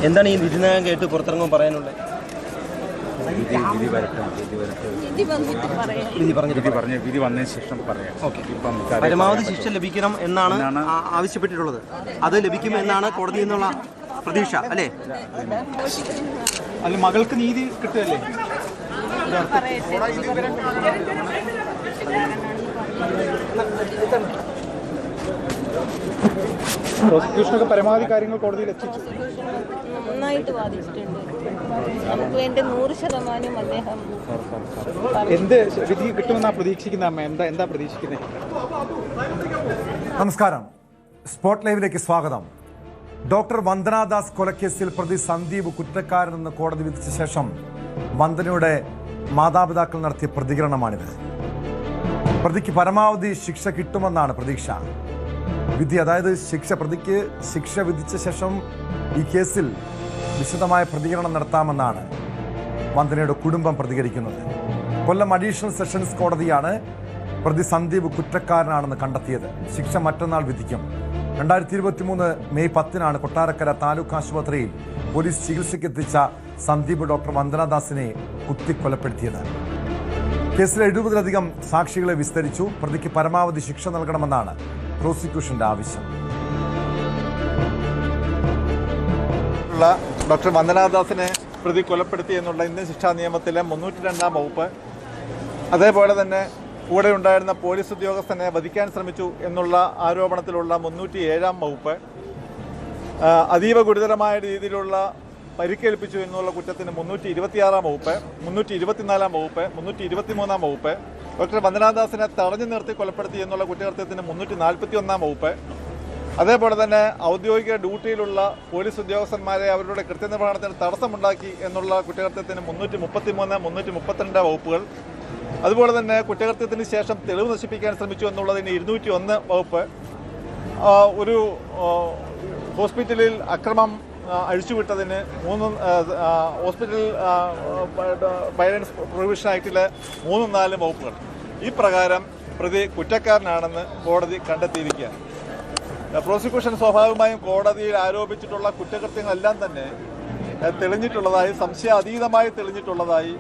എന്താണ് ഈ വിധിനയം കേട്ട് പുറത്തിറങ്ങുമ്പോൾ പറയാനുള്ളത്? വിധി വന്നതിന് ശേഷം പറയാം. പരമാവധി ശിക്ഷ ലഭിക്കണം എന്നാണ് ആവശ്യപ്പെട്ടിട്ടുള്ളത്. അത് ലഭിക്കും എന്നാണ് കോടതിയിൽ നിന്നുള്ള പ്രതീക്ഷ അല്ലേ? അല്ല, മകൾക്ക് നീതി കിട്ടുകയല്ലേ? പ്രോസിക്യൂഷനൊക്കെ പരമാവധി കാര്യങ്ങൾ കോടതിയിൽ എത്തിച്ചു. നന്നായിട്ട് വാദിച്ചിട്ടുണ്ട്. നമുക്ക് വേണ്ടി 100% അദ്ദേഹം. എന്ത് വിധി കിട്ടുമെന്നാണ് പ്രതീക്ഷിക്കുന്ന അമ്മ? എന്താ പ്രതീക്ഷിക്കുന്നത്? നമസ്കാരം, സ്പോട്ട് ലൈവിലേക്ക് സ്വാഗതം. ഡോക്ടർ വന്ദനാദാസ് കൊലക്കേസിൽ പ്രതി സന്ദീപ് കുറ്റക്കാരനെന്ന് കോടതി വിധിച്ച ശേഷം വന്ദനയുടെ മാതാപിതാക്കൾ നടത്തിയ പ്രതികരണമാണിത്. പ്രതിക്ക് പരമാവധി ശിക്ഷ കിട്ടുമെന്നാണ് പ്രതീക്ഷ. വിധി, അതായത് പ്രതിക്ക് ശിക്ഷ വിധിച്ച ശേഷം ഈ കേസിൽ വിശദമായ പ്രതികരണം നടത്താമെന്നാണ് വന്ദനയുടെ കുടുംബം പ്രതികരിക്കുന്നത്. കൊല്ലം അഡീഷണൽ സെഷൻസ് കോടതിയാണ് പ്രതി സന്ദീപ് കുറ്റക്കാരനാണെന്ന് കണ്ടെത്തിയത്. ശിക്ഷ മറ്റന്നാൾ വിധിക്കും. 2023 മെയ് 10 കൊട്ടാരക്കര താലൂക്ക് ആശുപത്രിയിൽ പോലീസ് ചികിത്സയ്ക്കെത്തിച്ച സന്ദീപ് ഡോക്ടർ വന്ദനാദാസിനെ കുത്തിക്കൊലപ്പെടുത്തിയത്. കേസിൽ 70-ലധികം സാക്ഷികളെ വിസ്തരിച്ചു. പ്രതിക്ക് പരമാവധി ശിക്ഷ നൽകണമെന്നാണ് പ്രോസിക്യൂഷന്റെ ആവശ്യം. ഡോക്ടർ വന്ദനാദാസിനെ പ്രതി കൊലപ്പെടുത്തി എന്നുള്ള ഇന്ത്യൻ ശിക്ഷാ നിയമത്തിലെ 302 വകുപ്പ്, അതേപോലെ തന്നെ കൂടെ ഉണ്ടായിരുന്ന പോലീസ് ഉദ്യോഗസ്ഥനെ വധിക്കാൻ ശ്രമിച്ചു എന്നുള്ള ആരോപണത്തിലുള്ള 307 വകുപ്പ്, അതീവ ഗുരുതരമായ രീതിയിലുള്ള പരിക്കേൽപ്പിച്ചു എന്നുള്ള കുറ്റത്തിന് 326 വകുപ്പ്, 324 വകുപ്പ്, 323 വകുപ്പ്, ഡോക്ടർ വന്ദനാദാസിനെ തടഞ്ഞു നിർത്തി കൊലപ്പെടുത്തി എന്നുള്ള കുറ്റകൃത്യത്തിന് 341 വകുപ്പ്, അതേപോലെ തന്നെ ഔദ്യോഗിക ഡ്യൂട്ടിയിലുള്ള പോലീസ് ഉദ്യോഗസ്ഥന്മാരെ അവരുടെ കൃത്യനിർവഹണത്തിന് തടസ്സമുണ്ടാക്കി എന്നുള്ള കുറ്റകൃത്യത്തിന് 333, 332 വകുപ്പുകൾ, അതുപോലെ തന്നെ കുറ്റകൃത്യത്തിന് ശേഷം തെളിവ് നശിപ്പിക്കാൻ ശ്രമിച്ചു എന്നുള്ളതിന് 201 വകുപ്പ്, ഒരു ഹോസ്പിറ്റലിൽ അക്രമം അഴിച്ചുവിട്ടതിന് ഹോസ്പിറ്റൽ വയലൻസ് പ്രൊഹിബിഷൻ ആക്ടിലെ 3-4 വകുപ്പുകൾ. ഈ പ്രകാരം പ്രതി കുറ്റക്കാരനാണെന്ന് കോടതി കണ്ടെത്തിയിരിക്കുകയാണ്. പ്രോസിക്യൂഷൻ സ്വാഭാവികമായും കോടതിയിൽ ആരോപിച്ചിട്ടുള്ള കുറ്റകൃത്യങ്ങളെല്ലാം തന്നെ തെളിഞ്ഞിട്ടുള്ളതായി, സംശയാതീതമായി തെളിഞ്ഞിട്ടുള്ളതായി,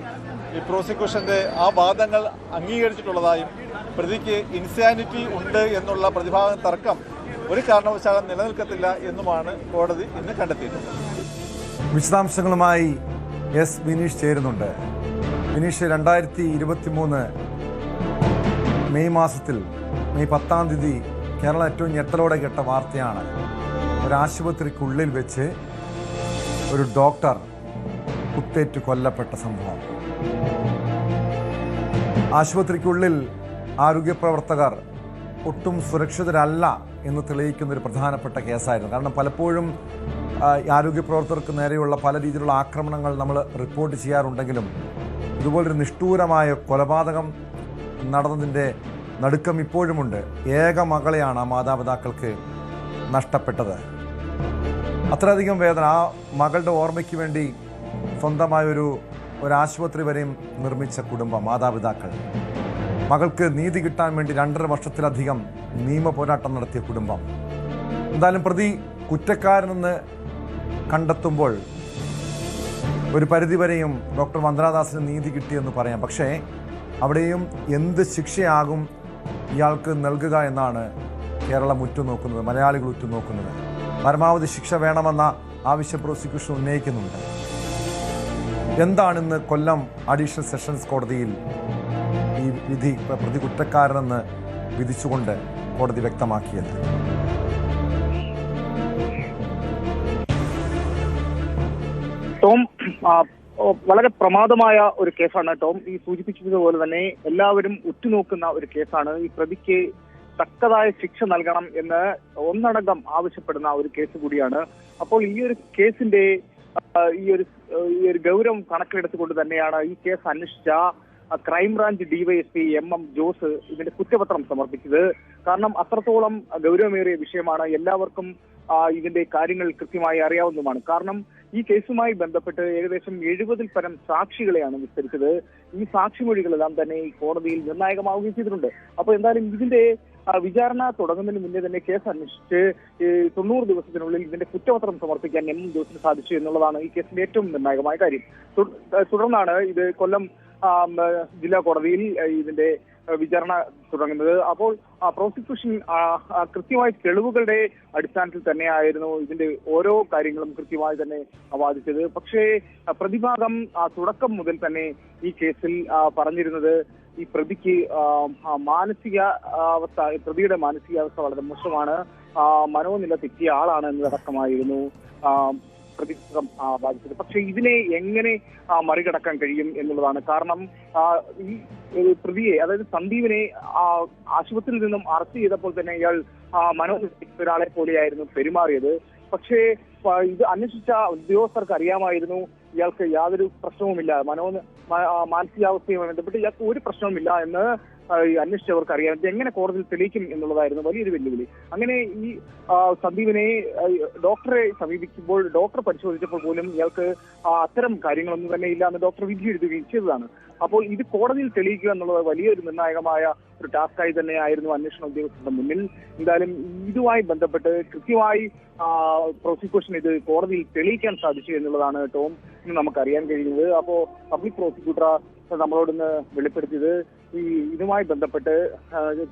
ഈ പ്രോസിക്യൂഷന്റെ ആ വാദങ്ങൾ അംഗീകരിച്ചിട്ടുള്ളതായും പ്രതിക്ക് ഇൻസാനിറ്റി ഉണ്ട് എന്നുള്ള പ്രതിഭാഗം തർക്കം ഒരു കാരണവശാലും നിലനിൽക്കത്തില്ല എന്നുമാണ് കോടതി ഇന്ന് കണ്ടെത്തിയിട്ടുള്ളത്. വിശദാംശങ്ങളുമായി എസ് വിനീഷ് ചേരുന്നുണ്ട്. വിനീഷ്, 2023 മെയ് 10 കേരളം ഏറ്റവും ഞെട്ടലോടെ കേട്ട വാർത്തയാണ്. ഒരാശുപത്രിക്കുള്ളിൽ വെച്ച് ഒരു ഡോക്ടർ കുത്തേറ്റ് കൊല്ലപ്പെട്ട സംഭവം. ആശുപത്രിക്കുള്ളിൽ ആരോഗ്യപ്രവർത്തകർ ഒട്ടും സുരക്ഷിതരല്ല എന്ന് തെളിയിക്കുന്ന ഒരു പ്രധാനപ്പെട്ട കേസായിരുന്നു. കാരണം പലപ്പോഴും ആരോഗ്യപ്രവർത്തകർക്ക് നേരെയുള്ള പല രീതിയിലുള്ള ആക്രമണങ്ങൾ നമ്മൾ റിപ്പോർട്ട് ചെയ്യാറുണ്ടെങ്കിലും ഇതുപോലൊരു നിഷ്ഠൂരമായ കൊലപാതകം നടന്നതിൻ്റെ നടുക്കം ഇപ്പോഴുമുണ്ട്. ഏക മകളെയാണ് ആ മാതാപിതാക്കൾക്ക് നഷ്ടപ്പെട്ടത്. അത്രയധികം വേദന. ആ മകളുടെ ഓർമ്മയ്ക്ക് വേണ്ടി സ്വന്തമായൊരു ആശുപത്രി വരെയും നിർമ്മിച്ച കുടുംബം, മാതാപിതാക്കൾ. മകൾക്ക് നീതി കിട്ടാൻ വേണ്ടി 2.5 വർഷത്തിലധികം നിയമ പോരാട്ടം നടത്തിയ കുടുംബം. എന്തായാലും പ്രതി കുറ്റക്കാരനെന്ന് കണ്ടെത്തുമ്പോൾ ഒരു പരിധിവരെയും ഡോക്ടർ വന്ദനാദാസിന് നീതി കിട്ടിയെന്ന് പറയാം. പക്ഷേ അവിടെയും എന്ത് ശിക്ഷയാകും ഇയാൾക്ക് നൽകുക എന്നാണ് കേരളം ഉറ്റുനോക്കുന്നത്, മലയാളികൾ ഉറ്റുനോക്കുന്നത്. പരമാവധി ശിക്ഷ വേണമെന്ന ആവശ്യം പ്രോസിക്യൂഷൻ ഉന്നയിക്കുന്നുണ്ട്. എന്താണിന്ന് കൊല്ലം അഡീഷണൽ സെഷൻസ് കോടതിയിൽ ഈ വിധി പ്രതി കുറ്റക്കാരനെന്ന് വിധിച്ചുകൊണ്ട് കോടതി വ്യക്തമാക്കിയത്? ടോം, വളരെ പ്രമാദമായ ഒരു കേസാണ് ടോം. ഈ സൂചിപ്പിച്ചതുപോലെ തന്നെ എല്ലാവരും ഉറ്റുനോക്കുന്ന ഒരു കേസാണ്. ഈ പ്രതിക്ക് തക്കതായ ശിക്ഷ നൽകണം എന്ന് ഒന്നടങ്കം ആവശ്യപ്പെടുന്ന ഒരു കേസ് കൂടിയാണ്. അപ്പോൾ ഈ ഒരു കേസിന്റെ ഈ ഒരു ഗൗരവം കണക്കിലെടുത്തുകൊണ്ട് തന്നെയാണ് ഈ കേസ് അന്വേഷിച്ച ക്രൈംബ്രാഞ്ച് ഡിവൈഎസ്പി MM ജോസ് ഇതിന്റെ കുറ്റപത്രം സമർപ്പിച്ചത്. കാരണം അത്രത്തോളം ഗൗരവമേറിയ വിഷയമാണ്. എല്ലാവർക്കും ഇതിന്റെ കാര്യങ്ങൾ കൃത്യമായി അറിയാവുന്നതുമാണ്. കാരണം ഈ കേസുമായി ബന്ധപ്പെട്ട് ഏകദേശം 70-ൽ പരം സാക്ഷികളെയാണ് വിസ്തരിച്ചത്. ഈ സാക്ഷിമൊഴികളെല്ലാം തന്നെ ഈ കോടതിയിൽ നിർണായകമാവുകയും ചെയ്തിട്ടുണ്ട്. അപ്പോൾ എന്തായാലും ഇതിന്റെ വിചാരണ തുടങ്ങുന്നതിന് മുന്നേ തന്നെ കേസ് അന്വേഷിച്ച് 90 ദിവസത്തിനുള്ളിൽ ഇതിന്റെ കുറ്റപത്രം സമർപ്പിക്കാൻ ദിവസത്തിന് സാധിച്ചു എന്നുള്ളതാണ് ഈ കേസിന്റെ ഏറ്റവും നിർണായകമായ കാര്യം. തുടർന്നാണ് ഇത് കൊല്ലം ജില്ലാ കോടതിയിൽ ഇതിന്റെ വിചാരണ തുടങ്ങുന്നത്. അപ്പോൾ പ്രോസിക്യൂഷൻ കൃത്യമായി തെളിവുകളുടെ അടിസ്ഥാനത്തിൽ തന്നെയായിരുന്നു ഇതിന്റെ ഓരോ കാര്യങ്ങളും കൃത്യമായി തന്നെ വാദിച്ചത്. പക്ഷേ പ്രതിഭാഗം തുടക്കം മുതൽ തന്നെ ഈ കേസിൽ പറഞ്ഞിരുന്നത് ഈ പ്രതിക്ക് പ്രതിയുടെ മാനസികാവസ്ഥ വളരെ മോശമാണ്, മനോനില തെറ്റിയ ആളാണ് എന്നതടക്കമായിരുന്നു പ്രതിഭാഗം ബാധിച്ചത്. പക്ഷെ ഇതിനെ എങ്ങനെ മറികടക്കാൻ കഴിയും എന്നുള്ളതാണ്. കാരണം ഈ പ്രതിയെ, അതായത് സന്ദീപിനെ ആശുപത്രിയിൽ നിന്നും അറസ്റ്റ് ചെയ്തപ്പോൾ തന്നെ ഇയാൾ ഒരാളെ പോലെയായിരുന്നു പെരുമാറിയത്. പക്ഷേ ഇത് അന്വേഷിച്ച ഉദ്യോഗസ്ഥർക്ക് അറിയാമായിരുന്നു ഇയാൾക്ക് യാതൊരു പ്രശ്നവുമില്ല, മാനസികാവസ്ഥയുമായി ബന്ധപ്പെട്ട് ഇയാൾക്ക് ഒരു പ്രശ്നവുമില്ല എന്ന് അന്വേഷിച്ചവർക്ക് അറിയാം. ഇത് എങ്ങനെ കോടതിയിൽ തെളിയിക്കും എന്നുള്ളതായിരുന്നു വലിയൊരു വെല്ലുവിളി. അങ്ങനെ ഈ സന്ദീപിനെ ഡോക്ടറെ സമീപിക്കുമ്പോൾ ഡോക്ടർ പരിശോധിച്ചപ്പോൾ പോലും ഇയാൾക്ക് അത്തരം കാര്യങ്ങളൊന്നും തന്നെ ഇല്ല എന്ന് ഡോക്ടർ വിധി എഴുതുകയും ചെയ്തതാണ്. അപ്പോൾ ഇത് കോടതിയിൽ തെളിയിക്കുക എന്നുള്ളത് വലിയൊരു നിർണായകമായ ഒരു ടാസ്കായി തന്നെയായിരുന്നു അന്വേഷണ ഉദ്യോഗസ്ഥരുടെ മുന്നിൽ. എന്തായാലും ഇതുമായി ബന്ധപ്പെട്ട് കൃത്യമായി പ്രോസിക്യൂഷൻ ഇത് കോടതിയിൽ തെളിയിക്കാൻ സാധിച്ചു എന്നുള്ളതാണ് ടോം ഇന്ന് നമുക്കറിയാൻ കഴിയുന്നത്. അപ്പോ പബ്ലിക് പ്രോസിക്യൂട്ടർ നമ്മളോടൊന്ന് വെളിപ്പെടുത്തിയത് ഇതുമായി ബന്ധപ്പെട്ട്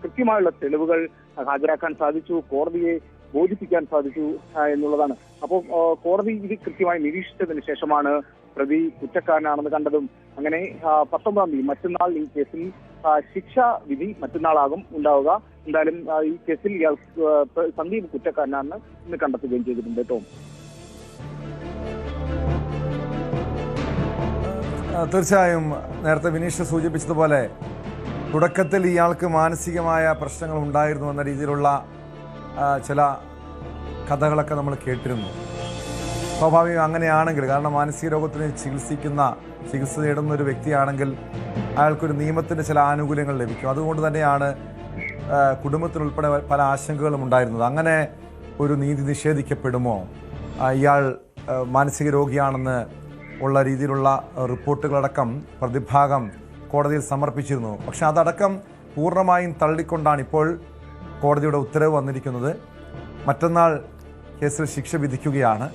കൃത്യമായുള്ള തെളിവുകൾ ഹാജരാക്കാൻ സാധിച്ചു, കോടതിയെ ബോധിപ്പിക്കാൻ സാധിച്ചു എന്നുള്ളതാണ്. അപ്പോൾ കോടതി ഇത് കൃത്യമായി നിരീക്ഷിച്ചതിന് ശേഷമാണ് പ്രതി കുറ്റക്കാരനാണെന്ന് കണ്ടതും. അങ്ങനെ 19-ാം തീയതി മറ്റന്നാൾ ഈ കേസിൽ ശിക്ഷാ വിധി മറ്റന്നാളാകും ഉണ്ടാവുക. എന്തായാലും ഈ കേസിൽ ഇയാൾ സന്ദീപ് കുറ്റക്കാരനാണെന്ന് ഇന്ന് കണ്ടെത്തുകയും ചെയ്തിട്ടുണ്ട്. ടോം, തീർച്ചയായും നേരത്തെ വിനീഷ് സൂചിപ്പിച്ചതുപോലെ തുടക്കത്തിൽ ഇയാൾക്ക് മാനസികമായ പ്രശ്നങ്ങൾ ഉണ്ടായിരുന്നു എന്ന രീതിയിലുള്ള ചില കഥകളൊക്കെ നമ്മൾ കേട്ടിരുന്നു. സ്വാഭാവികം അങ്ങനെയാണെങ്കിൽ, കാരണം മാനസിക രോഗത്തിന് ചികിത്സ തേടുന്ന ഒരു വ്യക്തിയാണെങ്കിൽ അയാൾക്കൊരു നിയമത്തിൻ്റെ ചില ആനുകൂല്യങ്ങൾ ലഭിക്കും. അതുകൊണ്ട് തന്നെയാണ് കുടുംബത്തിനുൾപ്പെടെ പല ആശങ്കകളും ഉണ്ടായിരുന്നത്. അങ്ങനെ ഒരു നീതി നിഷേധിക്കപ്പെടുമോ, ഇയാൾ മാനസിക രോഗിയാണെന്ന് ഉള്ള രീതിയിലുള്ള റിപ്പോർട്ടുകളടക്കം പ്രതിഭാഗം കോടതിയിൽ സമർപ്പിച്ചിരുന്നു. പക്ഷെ അതടക്കം പൂർണ്ണമായും തള്ളിക്കൊണ്ടാണ് ഇപ്പോൾ കോടതിയുടെ ഉത്തരവ് വന്നിരിക്കുന്നത്. മറ്റന്നാൾ കേസിൽ ശിക്ഷ വിധിക്കുകയാണ്.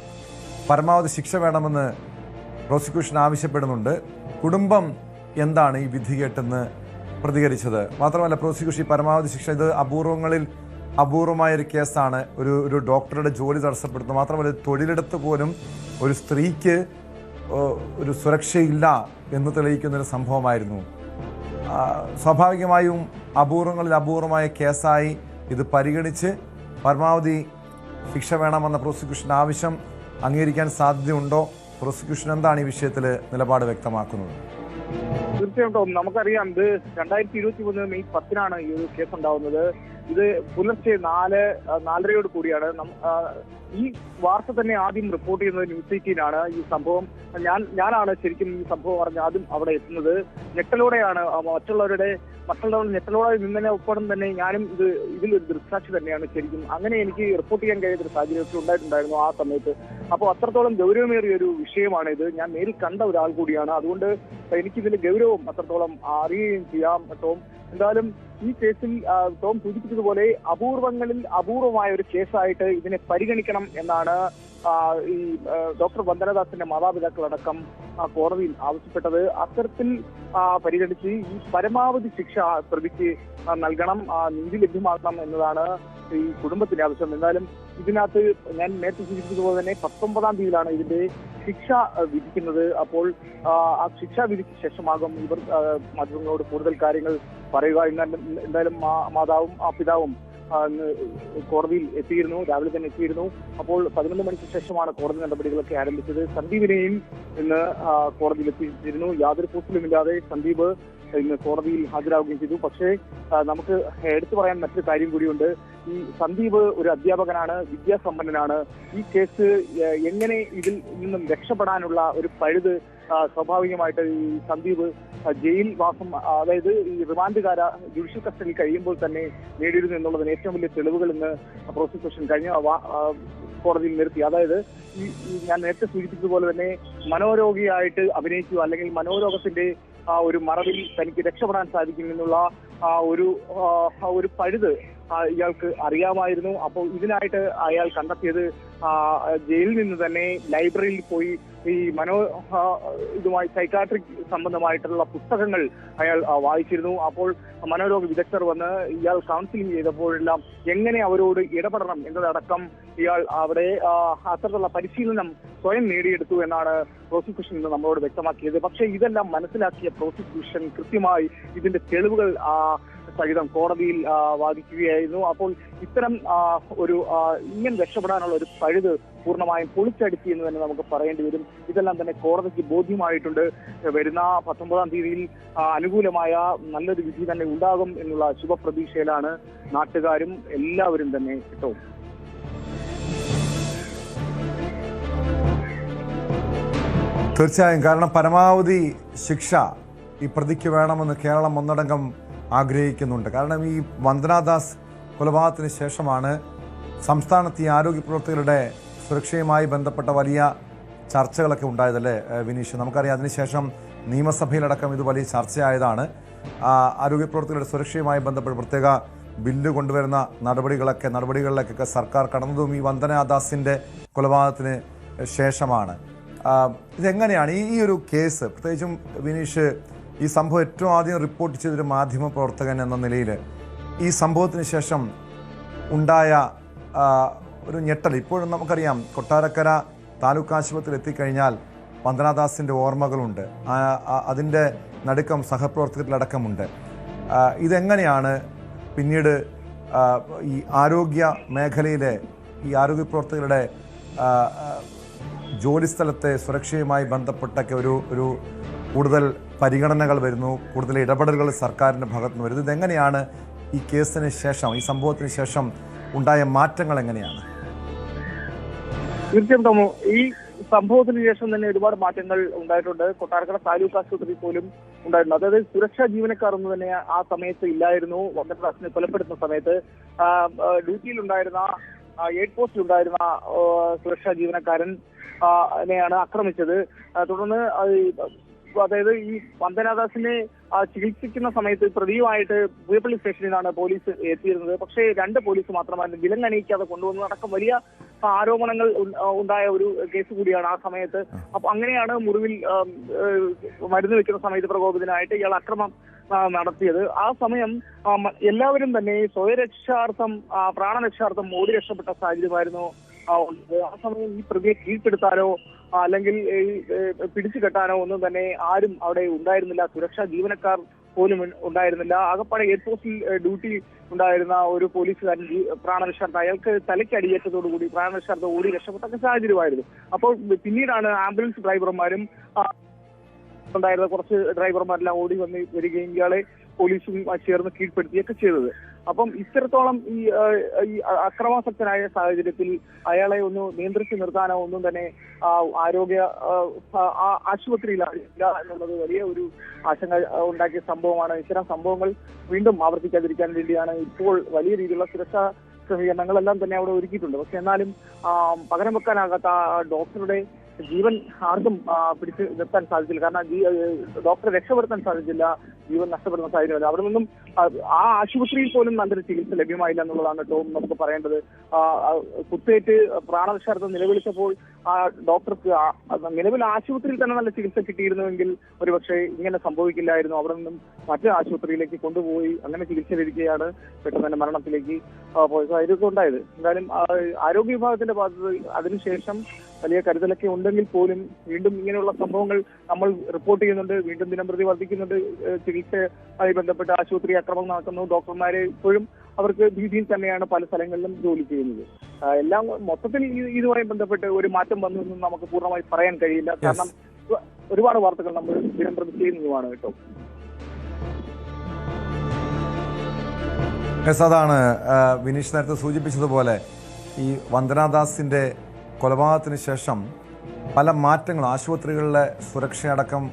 പരമാവധി ശിക്ഷ വേണമെന്ന് പ്രോസിക്യൂഷൻ ആവശ്യപ്പെടുന്നുണ്ട്. കുടുംബം എന്താണ് ഈ വിധി കേട്ടെന്ന് പ്രതികരിച്ചത്? മാത്രമല്ല പ്രോസിക്യൂഷൻ ഈ പരമാവധി ശിക്ഷ, ഇത് അപൂർവമായൊരു കേസാണ്. ഒരു ഡോക്ടറുടെ ജോലി തടസ്സപ്പെടുത്തുന്നു. മാത്രമല്ല തൊഴിലിടത്ത് പോലും ഒരു സ്ത്രീക്ക് ഒരു സുരക്ഷയില്ല എന്ന് തെളിയിക്കുന്നൊരു സംഭവമായിരുന്നു. സ്വാഭാവികമായും അപൂർവമായ കേസായി ഇത് പരിഗണിച്ച് പരമാവധി ശിക്ഷ വേണമെന്ന പ്രോസിക്യൂഷൻ ആവശ്യം അംഗീകരിക്കാൻ സാധ്യതയുണ്ടോ? പ്രോസിക്യൂഷൻ എന്താണ് ഈ വിഷയത്തിൽ നിലപാട് വ്യക്തമാക്കുന്നത്? തീർച്ചയായിട്ടും നമുക്കറിയാം, ഇത് 2023 മെയ് 10-നാണ് ഈ ഒരു കേസ് ഉണ്ടാവുന്നത്. ഇത് പുലർച്ചെ 4:30 കൂടിയാണ്. ഈ വാർത്ത തന്നെ ആദ്യം റിപ്പോർട്ട് ചെയ്യുന്നത് ന്യൂസ് 18-നാണ്. ഈ സംഭവം ഞാനാണ് ശരിക്കും ഈ സംഭവം അറിഞ്ഞ് ആദ്യം അവിടെ എത്തുന്നത്. ഞെട്ടലോടെയാണ്, മറ്റുള്ളവരുടെ ഞെട്ടലോടെ നിന്നതിനെ ഒപ്പം തന്നെ ഞാനും ഇതിലൊരു ദൃക്സാക്ഷി തന്നെയാണ് ശരിക്കും. അങ്ങനെ എനിക്ക് റിപ്പോർട്ട് ചെയ്യാൻ കഴിയാത്തൊരു സാഹചര്യമൊക്കെ ഉണ്ടായിട്ടുണ്ടായിരുന്നു ആ സമയത്ത്. അപ്പോൾ അത്രത്തോളം ഗൗരവമേറിയ ഒരു വിഷയമാണ് ഇത്. ഞാൻ നേരിൽ കണ്ട ഒരാൾ കൂടിയാണ്. അതുകൊണ്ട് എനിക്കിതിന്റെ ഗൗരവം അത്രത്തോളം അറിയുകയും ചെയ്യാം. ടോം, എന്തായാലും ഈ കേസിൽ ടോം സൂചിപ്പിച്ചതുപോലെ അപൂർവങ്ങളിൽ അപൂർവമായ ഒരു കേസായിട്ട് ഇതിനെ പരിഗണിക്കണം എന്നാണ് ഈ ഡോക്ടർ വന്ദനദാസിന്റെ മാതാപിതാക്കളടക്കം കോടതിയിൽ ആവശ്യപ്പെട്ടത്. അത്തരത്തിൽ പരിഗണിച്ച് ഈ പരമാവധി ശിക്ഷ പ്രതിക്ക് നൽകണം, നീതി ലഭ്യമാക്കണം എന്നതാണ് ഈ കുടുംബത്തിന്റെ ആവശ്യം. എന്തായാലും ഇതിനകത്ത് ഞാൻ നേരത്തെ സൂചിപ്പിച്ചതുപോലെ തന്നെ 19-ാം തീയതിയിലാണ് ഇതിന്റെ ശിക്ഷ വിധിക്കുന്നത്. അപ്പോൾ ആ ശിക്ഷാ വിധിക്ക് ശേഷമാകും ഇവർ മാധ്യമങ്ങളോട് കൂടുതൽ കാര്യങ്ങൾ പറയുക. എന്തായാലും മാതാവും പിതാവും കോടതിയിൽ എത്തിയിരുന്നു, രാവിലെ തന്നെ എത്തിയിരുന്നു. അപ്പോൾ 11 മണിക്ക് ശേഷമാണ് കോടതി നടപടികളൊക്കെ ആരംഭിച്ചത്. സന്ദീപിനെയും ഇന്ന് കോടതിയിൽ എത്തിച്ചിരുന്നു. യാതൊരു കൂസലുമില്ലാതെ സന്ദീപ് ഇന്ന് കോടതിയിൽ ഹാജരാകുകയും ചെയ്തു. പക്ഷേ നമുക്ക് എടുത്തു പറയാൻ മറ്റൊരു കാര്യം കൂടിയുണ്ട്. ഈ സന്ദീപ് ഒരു അധ്യാപകനാണ്, വിദ്യാസമ്പന്നനാണ്. ഈ കേസ് എങ്ങനെ ഇതിൽ നിന്നും രക്ഷപ്പെടാനുള്ള ഒരു പഴുത് സ്വാഭാവികമായിട്ട് ഈ സന്ദീപ് ജയിൽ വാസം, അതായത് ഈ റിമാൻഡുകാര ജുഡീഷ്യൽ കസ്റ്റഡി കഴിയുമ്പോൾ തന്നെ നേടിയിരുന്നു എന്നുള്ളതിന് ഏറ്റവും വലിയ തെളിവുകൾ ഇന്ന് പ്രോസിക്യൂഷൻ കഴിഞ്ഞ കോടതിയിൽ നിർത്തി. അതായത് ഞാൻ നേരത്തെ സൂചിപ്പിച്ചതുപോലെ തന്നെ മനോരോഗിയായിട്ട് അഭിനയിക്കുക, അല്ലെങ്കിൽ മനോരോഗത്തിന്റെ ഒരു മറവിൽ തനിക്ക് രക്ഷപ്പെടാൻ സാധിക്കും എന്നുള്ള ഒരു പഴുത് ഇയാൾക്ക് അറിയാമായിരുന്നു. അപ്പോൾ ഇതിനായിട്ട് അയാൾ കണ്ടെത്തിയത് ജയിലിൽ നിന്ന് തന്നെ ലൈബ്രറിയിൽ പോയി ഈ ഇതുമായി സൈക്കാട്രിക് സംബന്ധമായിട്ടുള്ള പുസ്തകങ്ങൾ അയാൾ വായിച്ചിരുന്നു. അപ്പോൾ മനോരോഗ വിദഗ്ധർ വന്ന് ഇയാൾ കൗൺസിലിംഗ് ചെയ്തപ്പോഴെല്ലാം എങ്ങനെ അവരോട് ഇടപെടണം എന്നതടക്കം ഇയാൾ അവിടെ അത്തരത്തിലുള്ള പരിശീലനം സ്വയം നേടിയെടുത്തു എന്നാണ് പ്രോസിക്യൂഷൻ ഇന്ന് നമ്മളോട് വ്യക്തമാക്കിയത്. പക്ഷേ ഇതെല്ലാം മനസ്സിലാക്കിയ പ്രോസിക്യൂഷൻ കൃത്യമായി ഇതിന്റെ തെളിവുകൾ സഹിതം കോടതിയിൽ വാദിക്കുകയായിരുന്നു. അപ്പോൾ ഇത്തരം ഇങ്ങനെ രക്ഷപ്പെടാനുള്ള ഒരു പഴുത് പൂർണ്ണമായും പൊളിച്ചടുക്കി എന്ന് തന്നെ നമുക്ക് പറയേണ്ടി വരും. ഇതെല്ലാം തന്നെ കോടതിക്ക് ബോധ്യമായിട്ടുണ്ട്. വരുന്ന 19-ാം തീയതിയിൽ അനുകൂലമായ നല്ലൊരു വിധി തന്നെ ഉണ്ടാകും എന്നുള്ള ശുഭപ്രതീക്ഷയിലാണ് നാട്ടുകാരും എല്ലാവരും തന്നെ കേട്ടോ. തീർച്ചയായും, കാരണം പരമാവധി ശിക്ഷ ഈ പ്രതിക്ക് വേണമെന്ന് കേരളം ഒന്നടങ്കം ആഗ്രഹിക്കുന്നുണ്ട്. കാരണം ഈ വന്ദനാദാസ് കൊലപാതകത്തിന് ശേഷമാണ് സംസ്ഥാനത്ത് ഈ ആരോഗ്യ പ്രവർത്തകരുടെ സുരക്ഷയുമായി ബന്ധപ്പെട്ട വലിയ ചർച്ചകളൊക്കെ ഉണ്ടായതല്ലേ വിനീഷ്? നമുക്കറിയാം, അതിനുശേഷം നിയമസഭയിലടക്കം ഇത് വലിയ ചർച്ചയായതാണ്. ആരോഗ്യ പ്രവർത്തകരുടെ സുരക്ഷയുമായി ബന്ധപ്പെട്ട് പ്രത്യേക ബില്ല് കൊണ്ടുവരുന്ന നടപടികളിലേക്കൊക്കെ സർക്കാർ കടന്നതും ഈ വന്ദനാദാസിൻ്റെ കൊലപാതകത്തിന് ശേഷമാണ്. ഇതെങ്ങനെയാണ് ഈ ഒരു കേസ്, പ്രത്യേകിച്ചും വിനീഷ്, ഈ സംഭവം ഏറ്റവും ആദ്യം റിപ്പോർട്ട് ചെയ്തൊരു മാധ്യമ പ്രവർത്തകൻ എന്ന നിലയിൽ ഈ സംഭവത്തിന് ശേഷം ഉണ്ടായ ഒരു ഞെട്ടൽ, ഇപ്പോഴും നമുക്കറിയാം കൊട്ടാരക്കര താലൂക്ക് ആശുപത്രിയിൽ എത്തിക്കഴിഞ്ഞാൽ വന്ദനാദാസിൻ്റെ ഓർമ്മകളുണ്ട്, അതിൻ്റെ നടുക്കം സഹപ്രവർത്തകരിലടക്കമുണ്ട്. ഇതെങ്ങനെയാണ് പിന്നീട് ഈ ആരോഗ്യ മേഖലയിലെ ഈ ആരോഗ്യ പ്രവർത്തകരുടെ ജോലിസ്ഥലത്തെ സുരക്ഷയുമായി ബന്ധപ്പെട്ടൊക്കെ ഒരു കൂടുതൽ പരിഗണനകൾ വരുന്നു, കൂടുതൽ ഇടപെടലുകൾ സർക്കാരിൻ്റെ ഭാഗത്ത് നിന്ന് വരുന്നു? ഇതെങ്ങനെയാണ് ഈ കേസിന് ശേഷം, ഈ സംഭവത്തിന് ശേഷം ഉണ്ടായ മാറ്റങ്ങൾ എങ്ങനെയാണ്? തീർച്ചയായിട്ടും ഈ സംഭവത്തിന് ശേഷം തന്നെ ഒരുപാട് മാറ്റങ്ങൾ ഉണ്ടായിട്ടുണ്ട്. കൊട്ടാരക്കര താലൂക്ക് ആശുപത്രിയിൽ പോലും ഉണ്ടായിരുന്നു. അതായത് സുരക്ഷാ ജീവനക്കാർ ഒന്നും തന്നെ ആ സമയത്ത് ഇല്ലായിരുന്നു. വന്ദനാദാസിനെ കൊലപ്പെടുത്തുന്ന സമയത്ത് ഡ്യൂട്ടിയിലുണ്ടായിരുന്ന എയ്ഡ് പോസ്റ്റിലുണ്ടായിരുന്ന സുരക്ഷാ ജീവനക്കാരനെയാണ് ആക്രമിച്ചത്. തുടർന്ന് അതായത് ഈ വന്ദനാദാസിനെ ചികിത്സിക്കുന്ന സമയത്ത് പ്രതിയുമായിട്ട് പൂയപ്പള്ളി സ്റ്റേഷനിൽ നിന്നാണ് പോലീസ് എത്തിയിരുന്നത്. പക്ഷേ 2 പോലീസ് മാത്രമായിരുന്നു വിലങ്ങണിയിക്കാതെ കൊണ്ടുവന്നതടക്കം വലിയ ആരോപണങ്ങൾ ഉണ്ടായ ഒരു കേസ് കൂടിയാണ് ആ സമയത്ത്. അപ്പൊ അങ്ങനെയാണ് മുറിവിൽ മരുന്ന് വെക്കുന്ന സമയത്ത് പ്രകോപിതനായിട്ട് ഇയാൾ അക്രമം നടത്തിയത്. ആ സമയം എല്ലാവരും തന്നെ സ്വയരക്ഷാർത്ഥം പ്രാണരക്ഷാർത്ഥം ഓടി രക്ഷപ്പെട്ട സാഹചര്യമായിരുന്നു. ആ സമയം ഈ പ്രതിയെ കീഴ്പ്പെടുത്താനോ അല്ലെങ്കിൽ പിടിച്ചു കെട്ടാനോ ഒന്നും തന്നെ ആരും അവിടെ ഉണ്ടായിരുന്നില്ല. സുരക്ഷാ ജീവനക്കാർ പോലും ഉണ്ടായിരുന്നില്ല. ആകപ്പാടെ എയർ പോസ്റ്റിൽ ഡ്യൂട്ടി ഉണ്ടായിരുന്ന ഒരു പോലീസുകാരൻ പ്രാണരക്ഷാർത്ഥം അയാൾക്ക് തലയ്ക്ക് അടിയേറ്റതോടുകൂടി പ്രാണരക്ഷാർത്ഥം ഓടി രക്ഷപ്പെട്ട സാഹചര്യമായിരുന്നു. അപ്പോൾ പിന്നീടാണ് ആംബുലൻസ് ഡ്രൈവർമാരും ഉണ്ടായിരുന്ന കുറച്ച് ഡ്രൈവർമാരെല്ലാം ഓടി വരികയും ഇയാളെ പോലീസും ചേർന്ന് കീഴ്പ്പെടുത്തുകയൊക്കെ ചെയ്തത്. അപ്പം ഇത്തരത്തോളം ഈ അക്രമാസക്തനായ സാഹചര്യത്തിൽ അയാളെ ഒന്ന് നിയന്ത്രിച്ചു നിർത്താനോ ഒന്നും തന്നെ ആരോഗ്യ ആശുപത്രിയിലില്ല എന്നുള്ളത് വലിയ ഒരു ആശങ്ക ഉണ്ടാക്കിയ സംഭവമാണ്. ഇത്തരം സംഭവങ്ങൾ വീണ്ടും ആവർത്തിക്കാതിരിക്കാൻ വേണ്ടിയാണ് ഇപ്പോൾ വലിയ രീതിയിലുള്ള സുരക്ഷാ ക്രമീകരണങ്ങളെല്ലാം തന്നെ അവിടെ ഒരുക്കിയിട്ടുണ്ട്. പക്ഷെ എന്നാലും പകരം വെക്കാനാകാത്ത ഡോക്ടറുടെ ജീവൻ ആർക്കും പിടിച്ചു നിർത്താൻ സാധിച്ചില്ല. കാരണം ഡോക്ടറെ രക്ഷപ്പെടുത്താൻ സാധിച്ചില്ല, ജീവൻ നഷ്ടപ്പെടുന്ന സാഹചര്യം. അവിടെ നിന്നും ആ ആശുപത്രിയിൽ പോലും നല്ലൊരു ചികിത്സ ലഭ്യമായില്ല എന്നുള്ളതാണ് ഏറ്റവും നമുക്ക് പറയേണ്ടത്. കുത്തേറ്റ് പ്രാണരക്ഷാർത്ഥം നിലവിളിച്ചപ്പോൾ ആ ഡോക്ടർക്ക് നിലവിൽ ആശുപത്രിയിൽ തന്നെ നല്ല ചികിത്സ കിട്ടിയിരുന്നുവെങ്കിൽ ഒരുപക്ഷെ ഇങ്ങനെ സംഭവിക്കില്ലായിരുന്നു. അവിടെ നിന്നും മറ്റു ആശുപത്രിയിലേക്ക് കൊണ്ടുപോയി അങ്ങനെ ചികിത്സ ലഭിക്കുകയാണ് പെട്ടെന്ന് തന്നെ മരണത്തിലേക്ക് പോയ സാഹചര്യമൊക്കെ ഉണ്ടായത്. എന്തായാലും ആരോഗ്യ വിഭാഗത്തിന്റെ ഭാഗത്ത് അതിനുശേഷം വലിയ കരുതലൊക്കെ ഉണ്ടെങ്കിൽ പോലും വീണ്ടും ഇങ്ങനെയുള്ള സംഭവങ്ങൾ നമ്മൾ റിപ്പോർട്ട് ചെയ്യുന്നുണ്ട്. വീണ്ടും ദിനംപ്രതി വർദ്ധിക്കുന്നുണ്ട്. ചികിത്സയുമായി ബന്ധപ്പെട്ട് ആശുപത്രി അക്രമം നടക്കുന്നു. ഡോക്ടർമാരെ ഇപ്പോഴും അവർക്ക് ഭീതിയിൽ തന്നെയാണ് പല സ്ഥലങ്ങളിലും ജോലി ചെയ്യുന്നത്. എല്ലാം മൊത്തത്തിൽ ഇതുമായി ബന്ധപ്പെട്ട് ഒരു മാറ്റം വന്നു എന്നും നമുക്ക് പൂർണ്ണമായി പറയാൻ കഴിയില്ല. കാരണം ഒരുപാട് വാർത്തകൾ നമ്മൾ ദിനംപ്രതി ചെയ്യുന്നതുമാണ് കേട്ടോ. അതാണ് വിനീഷ് നേരത്തെ സൂചിപ്പിച്ചതുപോലെ ഈ വന്ദനാദാസിൻ്റെ കൊലപാതകത്തിന് ശേഷം പല മാറ്റങ്ങളും ആശുപത്രികളിലെ സുരക്ഷയടക്കം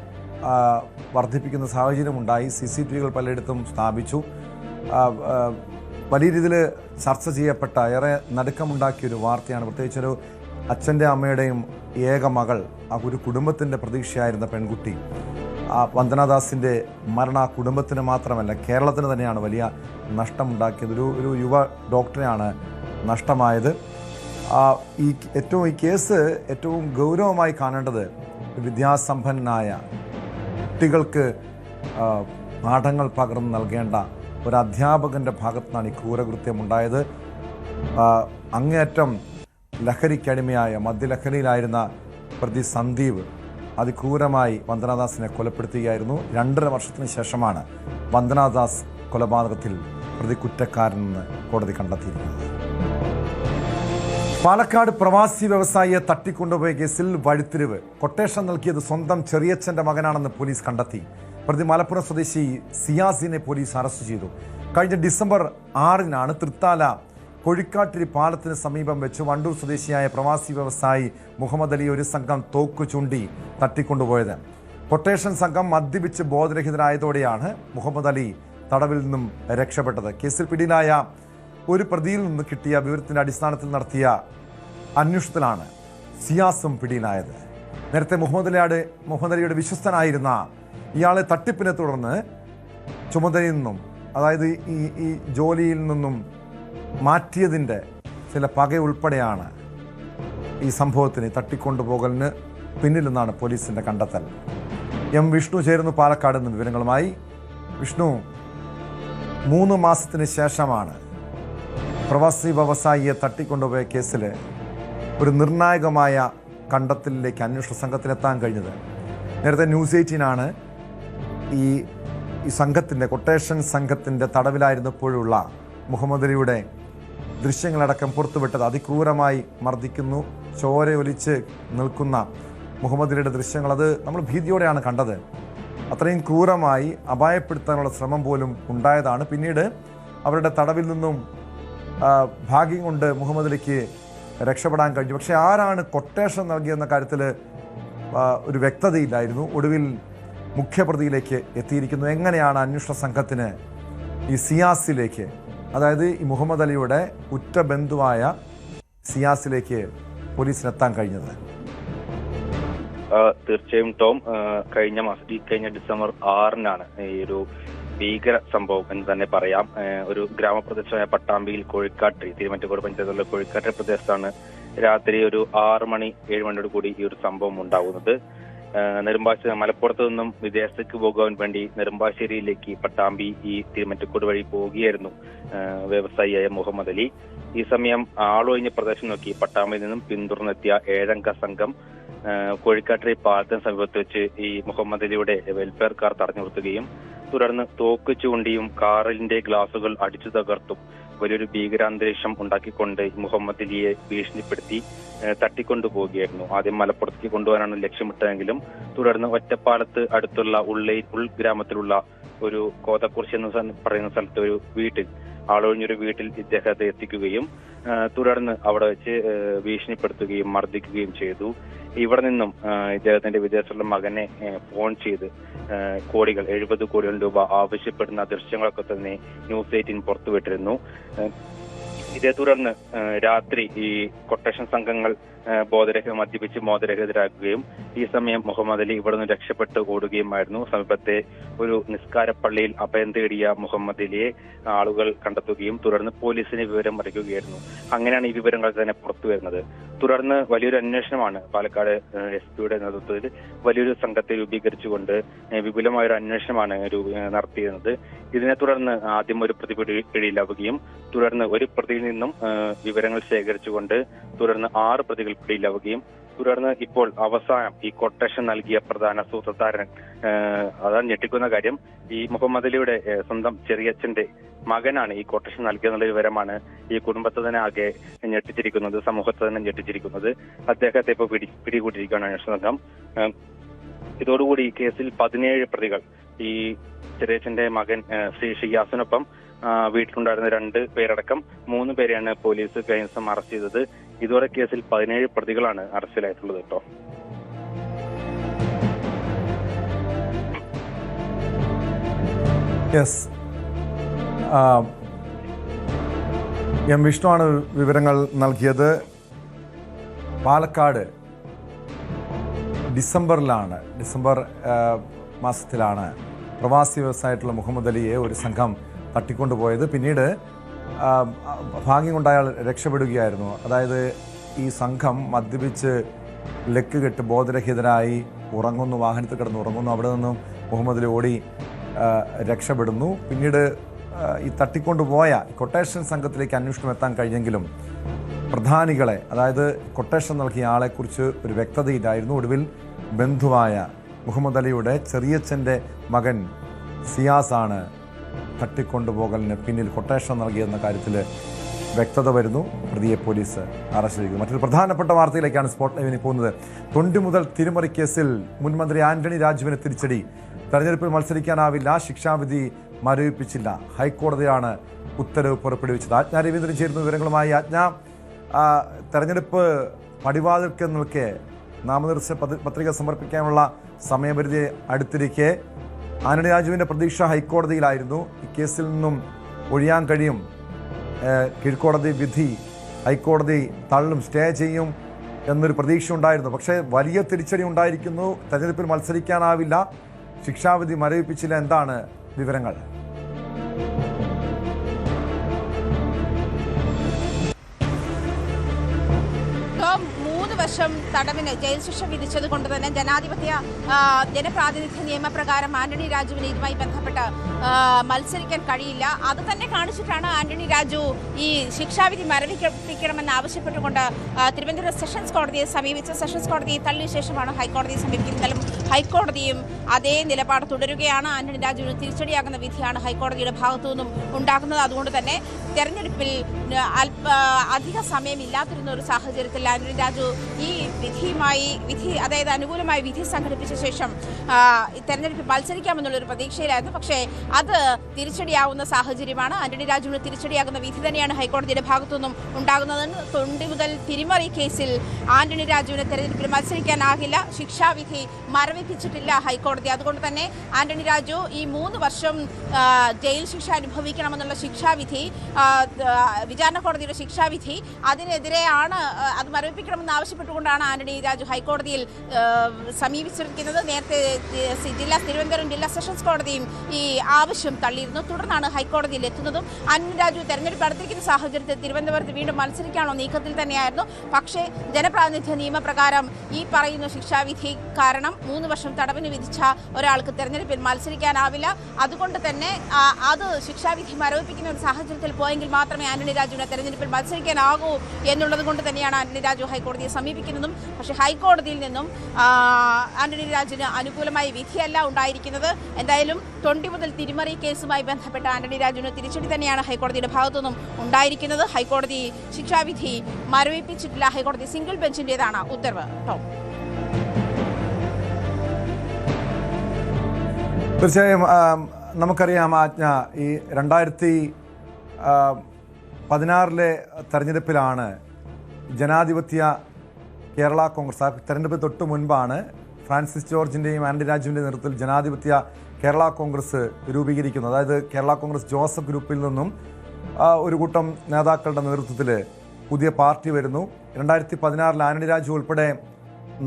വർദ്ധിപ്പിക്കുന്ന സാഹചര്യമുണ്ടായി. CCTVകൾ പലയിടത്തും സ്ഥാപിച്ചു. വലിയ രീതിയിൽ ചർച്ച ചെയ്യപ്പെട്ട ഏറെ നടുക്കമുണ്ടാക്കിയൊരു വാർത്തയാണ്. പ്രത്യേകിച്ചൊരു അച്ഛൻ്റെ അമ്മയുടെയും ഏക മകൾ, ആ ഒരു കുടുംബത്തിൻ്റെ പ്രതീക്ഷയായിരുന്ന പെൺകുട്ടി വന്ദനാദാസിൻ്റെ മരണം ആ കുടുംബത്തിന് മാത്രമല്ല കേരളത്തിന് തന്നെയാണ് വലിയ നഷ്ടമുണ്ടാക്കിയത്. ഒരു യുവ ഡോക്ടറെയാണ് നഷ്ടമായത്. ഈ കേസ് ഏറ്റവും ഗൗരവമായി കാണേണ്ടത് വിദ്യാസമ്പന്നനായ കുട്ടികൾക്ക് പാഠങ്ങൾ പകർന്നു നൽകേണ്ട ഒരു അധ്യാപകൻ്റെ ഭാഗത്തുനിന്നാണ് ഈ ക്രൂരകൃത്യമുണ്ടായത്. അങ്ങേയറ്റം ലഹരിക്കടിമയായ മദ്യലഹരിയിലായിരുന്ന പ്രതി സന്ദീപ് അതിക്രൂരമായി വന്ദനാദാസിനെ കൊലപ്പെടുത്തുകയായിരുന്നു. 2.5 വർഷത്തിന് ശേഷമാണ് വന്ദനാദാസ് കൊലപാതകത്തിൽ പ്രതി കുറ്റക്കാരനെന്ന് കോടതി കണ്ടെത്തിയിരിക്കുന്നത്. പാലക്കാട് പ്രവാസി വ്യവസായിയെ തട്ടിക്കൊണ്ടുപോയ കേസിൽ വഴിത്തിരിവ്. കൊട്ടേഷൻ നൽകിയത് സ്വന്തം ചെറിയച്ഛൻ്റെ മകനാണെന്ന് പോലീസ് കണ്ടെത്തി. പ്രതി മലപ്പുറം സ്വദേശി സിയാസിനെ പോലീസ് അറസ്റ്റ് ചെയ്തു. കഴിഞ്ഞ ഡിസംബർ 6-നാണ് തൃത്താല കൊഴിക്കാട്ടിരി പാലത്തിന് സമീപം വെച്ച് വണ്ടൂർ സ്വദേശിയായ പ്രവാസി വ്യവസായി മുഹമ്മദ് അലി ഒരു സംഘം തോക്കു ചൂണ്ടി തട്ടിക്കൊണ്ടുപോയത്. കൊട്ടേഷൻ സംഘം മദ്യപിച്ച് ബോധരഹിതരായതോടെയാണ് മുഹമ്മദ് അലി തടവിൽ നിന്നും രക്ഷപ്പെട്ടത്. കേസിൽ പിടിയിലായ ഒരു പ്രതിയിൽ നിന്ന് കിട്ടിയ വിവരത്തിൻ്റെ അടിസ്ഥാനത്തിൽ നടത്തിയ അന്വേഷണത്തിലാണ് സിയാസും പിടിയിലായത്. നേരത്തെ മുഹമ്മദ് അലിയുടെ വിശ്വസ്തനായിരുന്ന ഇയാളെ തട്ടിപ്പിനെ തുടർന്ന് ചുമതലയിൽ നിന്നും, അതായത് ഈ ജോലിയിൽ നിന്നും മാറ്റിയതിൻ്റെ ചില പകയുൾപ്പെടെയാണ് ഈ സംഭവത്തിന് തട്ടിക്കൊണ്ടുപോകലിന് പിന്നിലെന്നാണ് പോലീസിൻ്റെ കണ്ടെത്തൽ. എം വിഷ്ണു ചേരുന്നു പാലക്കാട് നിന്ന് വിവരങ്ങളുമായി. വിഷ്ണു, 3 മാസത്തിന് ശേഷമാണ് പ്രവാസി വ്യവസായിയെ തട്ടിക്കൊണ്ടുപോയ കേസിൽ ഒരു നിർണായകമായ കണ്ടെത്തലിലേക്ക് അന്വേഷണ സംഘത്തിനെത്താൻ കഴിഞ്ഞത്. നേരത്തെ ന്യൂസ് 18 ഈ സംഘത്തിൻ്റെ കൊട്ടേഷൻ സംഘത്തിൻ്റെ തടവിലായിരുന്നപ്പോഴുള്ള മുഹമ്മദ് അലിയുടെ ദൃശ്യങ്ങളടക്കം പുറത്തുവിട്ടത്. അതിക്രൂരമായി മർദ്ദിക്കുന്നു, ചോരയൊലിച്ച് നിൽക്കുന്ന മുഹമ്മദ് അലിയുടെ ദൃശ്യങ്ങൾ, അത് നമ്മൾ ഭീതിയോടെയാണ് കണ്ടത്. അത്രയും ക്രൂരമായി അപായപ്പെടുത്താനുള്ള ശ്രമം പോലും ഉണ്ടായതാണ്. പിന്നീട് അവരുടെ തടവിൽ നിന്നും ഭാഗ്യം കൊണ്ട് മുഹമ്മദ് അലിക്ക് രക്ഷപ്പെടാൻ കഴിഞ്ഞു. പക്ഷേ ആരാണ് കൊട്ടേഷൻ നൽകിയെന്ന കാര്യത്തിൽ ഒരു വ്യക്തതയില്ലായിരുന്നു. ഒടുവിൽ മുഖ്യപ്രതിയിലേക്ക് എത്തിയിരിക്കുന്നു. എങ്ങനെയാണ് അന്വേഷണ സംഘത്തിന് ഈ സിയാസിലേക്ക്, അതായത് ഈ മുഹമ്മദ് അലിയുടെ ഉറ്റ ബന്ധുവായ സിയാസിലേക്ക് പോലീസിനെത്താൻ കഴിഞ്ഞത്? തീർച്ചയായും ടോം, കഴിഞ്ഞ ഡിസംബർ 6-നാണ് ഈ ഒരു ഭീകര സംഭവം എന്ന് തന്നെ പറയാം. ഒരു ഗ്രാമപ്രദേശമായ പട്ടാമ്പിയിൽ കോഴിക്കാട്ടിരി, തിരുമറ്റക്കോട് പഞ്ചായത്തുള്ള കോഴിക്കാട്ടിരി പ്രദേശത്താണ് രാത്രി ഒരു 6 മണി 7 മണിയോട് കൂടി ഈ ഒരു സംഭവം ഉണ്ടാകുന്നത്. മലപ്പുറത്ത് നിന്നും വിദേശത്തേക്ക് പോകാൻ വേണ്ടി നെടുമ്പാശ്ശേരിയിലേക്ക് പട്ടാമ്പി ഈ തിരുമറ്റക്കോട് വഴി പോവുകയായിരുന്നു വ്യവസായിയായ മുഹമ്മദ് അലി. ഈ സമയം ആളൊഴിഞ്ഞ പ്രദേശം നോക്കി പട്ടാമ്പിയിൽ നിന്നും പിന്തുടർന്നെത്തിയ 7-അംഗ സംഘം കോഴിക്കാട്ടിരി പാലത്തിന് സമീപത്ത് വെച്ച് ഈ മുഹമ്മദ് അലിയുടെ വെൽഫെയർ കാർ തടഞ്ഞു നിർത്തുകയും തുടർന്ന് തോക്ക് ചൂണ്ടിയും കാറിന്റെ ഗ്ലാസുകൾ അടിച്ചു തകർത്തും വലിയൊരു ഭീകരാന്തരീക്ഷം ഉണ്ടാക്കിക്കൊണ്ട് മുഹമ്മദ് അലിയെ ഭീഷണിപ്പെടുത്തി തട്ടിക്കൊണ്ടുപോവുകയായിരുന്നു. ആദ്യം മലപ്പുറത്തേക്ക് കൊണ്ടുപോകാനാണ് ലക്ഷ്യമിട്ടതെങ്കിലും തുടർന്ന് ഒറ്റപ്പാലത്ത് അടുത്തുള്ള ഉൾഗ്രാമത്തിലുള്ള ഒരു കോതക്കുറിശി എന്ന് പറയുന്ന സ്ഥലത്ത് ഒരു വീട്ടിൽ, ആളൊഴിഞ്ഞൊരു വീട്ടിൽ ഇദ്ദേഹത്തെ എത്തിക്കുകയും തുടർന്ന് അവിടെ വെച്ച് ഭീഷണിപ്പെടുത്തുകയും മർദ്ദിക്കുകയും ചെയ്തു. ഇവിടെ നിന്നും ഇദ്ദേഹത്തിന്റെ വിദേശത്തുള്ള മകനെ ഫോൺ ചെയ്ത് കോടികൾ 70 കോടിയോളം രൂപ ആവശ്യപ്പെടുന്ന ദൃശ്യങ്ങളൊക്കെ തന്നെ ന്യൂസ് 18 പുറത്തുവിട്ടിരുന്നു. ഇതേ തുടർന്ന് രാത്രി ഈ കൊട്ടേഷൻ സംഘങ്ങൾ മദ്യപിച്ച് ബോധരഹിതരാക്കുകയും ഈ സമയം മുഹമ്മദ് അലി ഇവിടെ നിന്ന് രക്ഷപ്പെട്ട് ഓടുകയുമായിരുന്നു. സമീപത്തെ ഒരു നിസ്കാര പള്ളിയിൽ അഭയം തേടിയ മുഹമ്മദ് അലിയെ ആളുകൾ കണ്ടെത്തുകയും തുടർന്ന് പോലീസിന് വിവരം അറിയിക്കുകയായിരുന്നു. അങ്ങനെയാണ് ഈ വിവരങ്ങൾ തന്നെ പുറത്തു വരുന്നത്. തുടർന്ന് വലിയൊരു അന്വേഷണമാണ് പാലക്കാട് SP-യുടെ നേതൃത്വത്തിൽ വലിയൊരു സംഘത്തെ രൂപീകരിച്ചുകൊണ്ട് വിപുലമായൊരു അന്വേഷണമാണ് നടത്തിയിരുന്നത്. ഇതിനെ തുടർന്ന് ആദ്യം ഒരു പ്രതി പിടിയിലാവുകയും തുടർന്ന് ഒരു പ്രതിയിൽ നിന്നും വിവരങ്ങൾ ശേഖരിച്ചുകൊണ്ട് തുടർന്ന് 6 പ്രതികൾ പിടിയിലാവുകയും തുടർന്ന് ഇപ്പോൾ അവസാനം ഈ കൊട്ടേഷൻ നൽകിയ പ്രധാന സൂത്രധാരൻ, അതാണ് ഞെട്ടിക്കുന്ന കാര്യം, ഈ മുഹമ്മദ് അലിയുടെ സ്വന്തം ചെറിയച്ഛന്റെ മകനാണ് ഈ കൊട്ടേഷൻ നൽകിയെന്നുള്ള വിവരമാണ് ഈ കുടുംബത്തെ തന്നെ ആകെ ഞെട്ടിച്ചിരിക്കുന്നത്, സമൂഹത്തെ തന്നെ ഞെട്ടിച്ചിരിക്കുന്നത്. അദ്ദേഹത്തെ ഇപ്പോൾ പിടികൂട്ടിയിരിക്കുകയാണ് അന്വേഷണ സംഘം. ഇതോടുകൂടി ഈ കേസിൽ 17 പ്രതികൾ, ഈ ചെറിയച്ഛന്റെ മകൻ ശ്രീ ഷിയാസിനൊപ്പം വീട്ടിലുണ്ടായിരുന്ന 2 പേരടക്കം 3 പേരെയാണ് പോലീസ് കഴിഞ്ഞ ദിവസം അറസ്റ്റ് ചെയ്തത്. ഇതോടെ കേസിൽ 17 പ്രതികളാണ് അറസ്റ്റിലായിട്ടുള്ളത് കേട്ടോ. യെസ്, എം വിഷ്ണുവാണ് വിവരങ്ങൾ നൽകിയത്. പാലക്കാട് ഡിസംബർ മാസത്തിലാണ് പ്രവാസി വ്യവസായമായിട്ടുള്ള മുഹമ്മദ് അലിയെ ഒരു സംഘം തട്ടിക്കൊണ്ടുപോയത്. പിന്നീട് ഭാഗ്യം കൊണ്ട് അയാൾ രക്ഷപ്പെടുകയായിരുന്നു. അതായത് ഈ സംഘം മദ്യപിച്ച് ലക്ക് കെട്ട് ബോധരഹിതരായി ഉറങ്ങുന്നു, വാഹനത്തിൽ കിടന്ന് ഉറങ്ങുന്നു. അവിടെ നിന്നും മുഹമ്മദ് അലി ഓടി രക്ഷപ്പെടുന്നു. പിന്നീട് ഈ തട്ടിക്കൊണ്ടുപോയ കൊട്ടേഷൻ സംഘത്തിലേക്ക് അന്വേഷണം എത്താൻ കഴിഞ്ഞെങ്കിലും പ്രധാനികളെ, അതായത് കൊട്ടേഷൻ നൽകിയ ആളെക്കുറിച്ച് ഒരു വ്യക്തതയില്ലായിരുന്നു. ഒടുവിൽ ബന്ധുവായ മുഹമ്മദ് അലിയുടെ ചെറിയച്ഛൻ്റെ മകൻ സിയാസാണ് തട്ടിക്കൊണ്ടുപോകലിന് പിന്നിൽ കൊട്ടേഷൻ നൽകിയെന്ന കാര്യത്തിൽ വ്യക്തത വരുന്നു. പ്രതിയെ പോലീസ് അറസ്റ്റ് ചെയ്തു. മറ്റൊരു പ്രധാനപ്പെട്ട വാർത്തയിലേക്കാണ് സ്പോട്ട് ലൈവിന് പോകുന്നത്. തൊണ്ടി മുതൽ തിരിമറി കേസിൽ മുൻമന്ത്രി ആന്റണി രാജുവിന് തിരിച്ചടി. തെരഞ്ഞെടുപ്പിൽ മത്സരിക്കാനാവില്ല, ശിക്ഷാവിധി മരവിപ്പിച്ചില്ല. ഹൈക്കോടതിയാണ് ഉത്തരവ് പുറപ്പെടുവിച്ചത്. ആജ്ഞ രവീന്ദ്രൻ ചേരുന്ന വിവരങ്ങളുമായി. ആജ്ഞ, തെരഞ്ഞെടുപ്പ് പടിവാതിൽക്ക് നിൽക്കെ നാമനിർദ്ദേശ പത്രിക സമർപ്പിക്കാനുള്ള സമയപരിധി അടുത്തിരിക്കെ ആന്റണി രാജുവിൻ്റെ പ്രതീക്ഷ ഹൈക്കോടതിയിലായിരുന്നു. ഈ കേസിൽ നിന്നും ഒഴിയാൻ കഴിയും, കീഴ്ക്കോടതി വിധി ഹൈക്കോടതി തള്ളും, സ്റ്റേ ചെയ്യും എന്നൊരു പ്രതീക്ഷ ഉണ്ടായിരുന്നു. പക്ഷേ വലിയ തിരിച്ചടി ഉണ്ടായിരിക്കുന്നു. തെരഞ്ഞെടുപ്പിൽ മത്സരിക്കാനാവില്ല, ശിക്ഷാവിധി മരവിപ്പിച്ചില്ല. എന്താണ് വിവരങ്ങൾ? വർഷം തടവിന് ജയിൽ ശിക്ഷ വിധിച്ചത് കൊണ്ട് തന്നെ ജനപ്രാതിനിധ്യ നിയമപ്രകാരം ആന്റണി രാജുവിന് ഇതുമായി ബന്ധപ്പെട്ട് മത്സരിക്കാൻ കഴിയില്ല. അത് തന്നെ കാണിച്ചിട്ടാണ് ആന്റണി രാജു ഈ ശിക്ഷാവിധി മരവിപ്പിക്കണമെന്ന് ആവശ്യപ്പെട്ടുകൊണ്ട് തിരുവനന്തപുരം സെഷൻസ് കോടതിയെ സമീപിച്ച് സെഷൻസ് കോടതിയെ തള്ളിയ ശേഷമാണ് ഹൈക്കോടതിയെ സമീപിക്കുന്നത്. ഹൈക്കോടതിയും അതേ നിലപാട് തുടരുകയാണ്. ആന്റണി രാജുവിന് തിരിച്ചടിയാകുന്ന വിധിയാണ് ഹൈക്കോടതിയുടെ ഭാഗത്തു നിന്നും ഉണ്ടാക്കുന്നത്. അതുകൊണ്ട് തന്നെ തെരഞ്ഞെടുപ്പിൽ അധിക സമയമില്ലാതിരുന്ന ഒരു സാഹചര്യത്തിൽ ആന്റണി രാജു ഈ അതായത് അനുകൂലമായ വിധി സംഘടിപ്പിച്ച ശേഷം തെരഞ്ഞെടുപ്പിൽ മത്സരിക്കാമെന്നുള്ളൊരു പ്രതീക്ഷയിലായിരുന്നു. പക്ഷേ അത് തിരിച്ചടിയാവുന്ന സാഹചര്യമാണ്. ആന്റണി രാജുവിന് തിരിച്ചടിയാകുന്ന വിധി തന്നെയാണ് ഹൈക്കോടതിയുടെ ഭാഗത്തു നിന്നും ഉണ്ടാകുന്നതെന്ന്. തൊണ്ടി മുതൽ തിരിമറി കേസിൽ ആന്റണി രാജുവിന് തെരഞ്ഞെടുപ്പിൽ മത്സരിക്കാനാകില്ല, ശിക്ഷാവിധി മരവിപ്പിച്ചിട്ടില്ല ഹൈക്കോടതി. അതുകൊണ്ട് തന്നെ ആന്റണി രാജു ഈ 3 വർഷം ജയിൽ ശിക്ഷ അനുഭവിക്കണമെന്നുള്ള ശിക്ഷാവിധി, വിചാരണ കോടതിയുടെ ശിക്ഷാവിധി, അതിനെതിരെയാണ് അത് മരവിപ്പിക്കണമെന്ന് ആവശ്യപ്പെട്ടുകൊണ്ടാണ് ആന്റണി രാജു ഹൈക്കോടതിയിൽ സമീപിച്ചിരിക്കുന്നത്. നേരത്തെ തിരുവനന്തപുരം ജില്ലാ സെഷൻസ് കോടതിയും ഈ ആവശ്യം തള്ളിയിരുന്നു. തുടർന്നാണ് ഹൈക്കോടതിയിൽ എത്തുന്നതും. ആന്റണി രാജു തെരഞ്ഞെടുപ്പ് അടുത്തിരിക്കുന്ന സാഹചര്യത്തിൽ തിരുവനന്തപുരത്ത് വീണ്ടും മത്സരിക്കാനുള്ള നീക്കത്തിൽ തന്നെയായിരുന്നു. പക്ഷേ ജനപ്രാതിനിധ്യ നിയമപ്രകാരം ഈ പറയുന്ന ശിക്ഷാവിധി കാരണം 3 വർഷം തടവിന് വിധിച്ച ഒരാൾക്ക് തെരഞ്ഞെടുപ്പിൽ മത്സരിക്കാനാവില്ല. അതുകൊണ്ട് തന്നെ അത് ശിക്ഷാവിധി മരവിപ്പിക്കുന്ന ഒരു സാഹചര്യത്തിൽ പോയെങ്കിൽ മാത്രമേ ആന്റണി രാജുവിനെ തെരഞ്ഞെടുപ്പിൽ മത്സരിക്കാനാകൂ എന്നുള്ളത് കൊണ്ട് തന്നെയാണ് ആന്റണി രാജു ഹൈക്കോടതിയെ സമീപിക്കുന്നതും. പക്ഷേ ഹൈക്കോടതിയിൽ നിന്നും ആന്റണി രാജുവിന് അനുകൂലമായ വിധിയല്ല ഉണ്ടായിരിക്കുന്നത്. എന്തായാലും തൊണ്ടി മുതൽ തിരിമറി കേസുമായി ബന്ധപ്പെട്ട ആന്റണി രാജുവിന് തിരിച്ചടി തന്നെയാണ് ഹൈക്കോടതിയുടെ ഭാഗത്തു നിന്നും ഉണ്ടായിരിക്കുന്നത്. ഹൈക്കോടതി ശിക്ഷാവിധി മരവിപ്പിച്ചിട്ടില്ല. ഹൈക്കോടതി സിംഗിൾ ബെഞ്ചിൻ്റെതാണ് ഉത്തരവ്. തീർച്ചയായും നമുക്കറിയാം ആജ്ഞ, ഈ 2016 തെരഞ്ഞെടുപ്പിലാണ് ജനാധിപത്യ കേരള കോൺഗ്രസ്, തെരഞ്ഞെടുപ്പ് തൊട്ട് മുൻപാണ് ഫ്രാൻസിസ് ജോർജിൻ്റെയും ആന്റണി രാജുവിൻ്റെ നേതൃത്വത്തിൽ ജനാധിപത്യ കേരള കോൺഗ്രസ് രൂപീകരിക്കുന്നത്. അതായത് കേരള കോൺഗ്രസ് ജോസഫ് ഗ്രൂപ്പിൽ നിന്നും ഒരു കൂട്ടം നേതാക്കളുടെ നേതൃത്വത്തിൽ പുതിയ പാർട്ടി വരുന്നു. 2016 ആന്റണി രാജു ഉൾപ്പെടെ